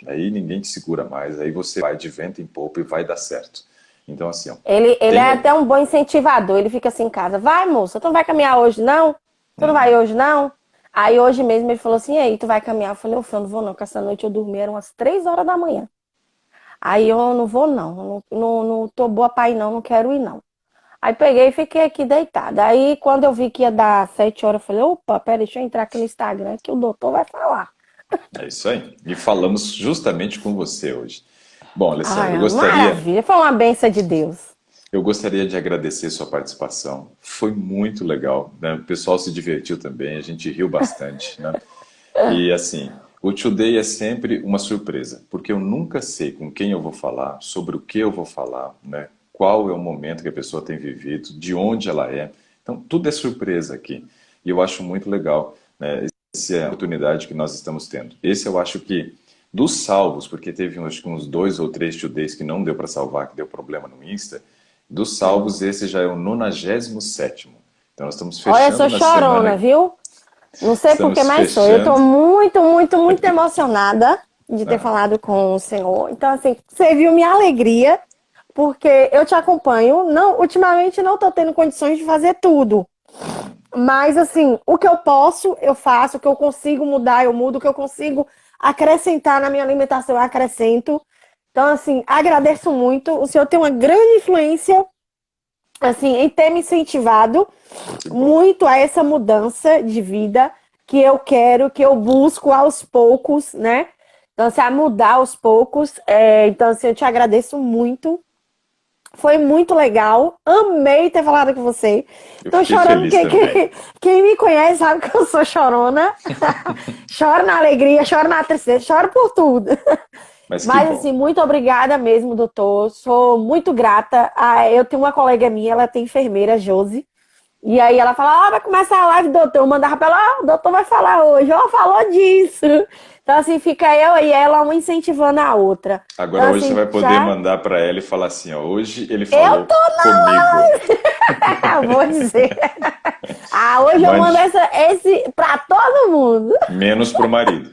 aí ninguém te segura mais, aí você vai de vento em popa e vai dar certo. Então, assim, ó, Ele tem é até um bom incentivador. Ele fica assim em casa. Vai, moça, tu não vai caminhar hoje, não? Tu não vai hoje, não? Aí hoje mesmo ele falou assim, e aí, tu vai caminhar? Eu falei, ô, filho, eu não vou não, porque essa noite eu dormi, eram umas 3 horas da manhã. Aí eu não vou não, não tô boa pra ir não quero ir não. Aí peguei e fiquei aqui deitada. Aí quando eu vi que ia dar 7 horas, eu falei, opa, pera, deixa eu entrar aqui no Instagram que o doutor vai falar. É isso aí. E falamos justamente com você hoje. Bom, Alessandra, Ai, maravilha, foi uma benção de Deus. eu gostaria de agradecer sua participação. Foi muito legal, né? O pessoal se divertiu também, a gente riu bastante, né? E assim, o Today é sempre uma surpresa, porque eu nunca sei com quem eu vou falar, sobre o que eu vou falar, né? Qual é o momento que a pessoa tem vivido, de onde ela é. Então, tudo é surpresa aqui. E eu acho muito legal, né? Essa é a oportunidade que nós estamos tendo. Esse eu acho que, dos salvos, porque teve acho que uns 2 ou 3 Todays que não deu para salvar, que deu problema no Insta, dos salvos, esse já é o 97º. Então, nós estamos fechando Olha, eu sou na chorona, semana... viu? Não sei por que Estamos mais sou. Eu tô fechando. muito, muito, muito emocionada de ter falado com o Senhor. Então, assim, você viu minha alegria, porque eu te acompanho. Não, ultimamente não tô tendo condições de fazer tudo. Mas, assim, o que eu posso, eu faço. O que eu consigo mudar, eu mudo. O que eu consigo acrescentar na minha alimentação, eu acrescento. Então, assim, agradeço muito. O Senhor tem uma grande influência, assim, em ter me incentivado muito a essa mudança de vida que eu quero, que eu busco aos poucos, né? Então, assim, a mudar aos poucos. Então, assim, eu te agradeço muito. Foi muito legal. Amei ter falado com você. Eu Tô fiquei chorando feliz também. quem me conhece sabe que eu sou chorona. Choro na alegria, choro na tristeza, choro por tudo. Mas que Mas, bom. assim, muito obrigada mesmo, doutor. Sou muito grata. Eu tenho uma colega minha, ela tem enfermeira, Josi. E aí ela fala, vai começar a live, doutor. Eu mandava pra ela, o doutor vai falar hoje. Falou disso. Então, assim, fica eu e ela, uma incentivando a outra. Agora Então, hoje você assim, vai poder já... mandar para ela e falar assim, ó, hoje ele Eu falou tô comigo. Vou dizer. Hoje eu mando Mande esse pra todo mundo. menos pro marido.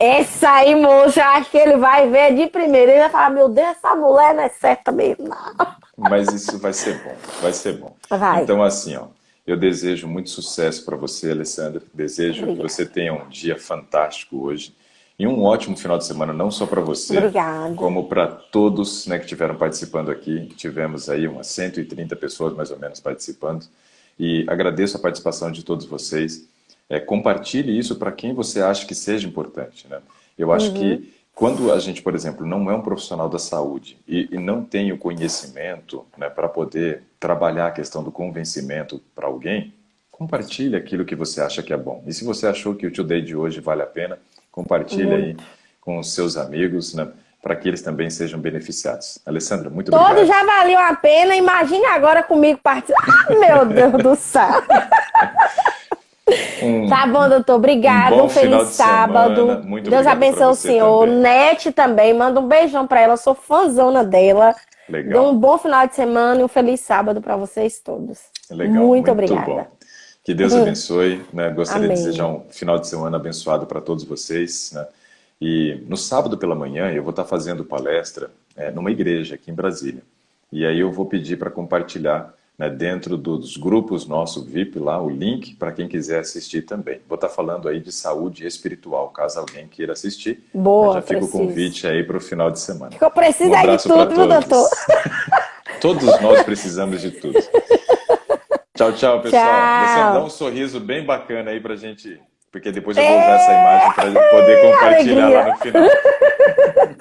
Esse aí, moço, eu acho que ele vai ver de primeira. Ele vai falar, meu Deus, essa mulher não é certa mesmo, não. Mas isso vai ser bom, vai ser bom. Vai. Então, assim, ó, eu desejo muito sucesso para você, Alessandra. Desejo que Obrigada. você tenha um dia fantástico hoje e um ótimo final de semana, não só para você, Obrigada. como para todos, né, que estiveram participando aqui. Tivemos aí umas 130 pessoas, mais ou menos, participando. E agradeço a participação de todos vocês. Compartilhe isso para quem você acha que seja importante, né? Eu acho que quando a gente, por exemplo, não é um profissional da saúde e não tem o conhecimento, né, para poder trabalhar a questão do convencimento para alguém, compartilhe aquilo que você acha que é bom. E se você achou que o Today de hoje vale a pena, compartilhe aí Muito. com os seus amigos, né, para que eles também sejam beneficiados. Alessandra, muito Todos obrigado. já valiam a pena. Imagine agora comigo participando. Meu Deus do céu. Tá bom, doutor. Um Obrigada. Um bom feliz final de semana. sábado. Muito Deus obrigado para abençoe o você senhor. também. Nete também. Manda um beijão pra ela. Eu sou fãzona dela. Dê um Legal, bom final de semana e um feliz sábado pra vocês todos. legal, Muito muito obrigada. bom. Que Deus abençoe, né? Gostaria de desejar Amém. um final de semana abençoado para todos vocês, né? E no sábado pela manhã eu vou estar fazendo palestra numa igreja aqui em Brasília. E aí eu vou pedir para compartilhar, né, dentro dos grupos nosso VIP lá o link para quem quiser assistir também. Vou estar falando aí de saúde espiritual, caso alguém queira assistir. Né, Boa, já fica o preciso. convite aí para o final de semana. Que eu preciso Um é de abraço para tudo, viu, doutor? todos. Todos nós precisamos de tudo. Tchau, tchau, pessoal. Alessandra, dá Tchau. um sorriso bem bacana aí pra gente, porque depois eu vou usar essa imagem para poder compartilhar lá Alegria. no final.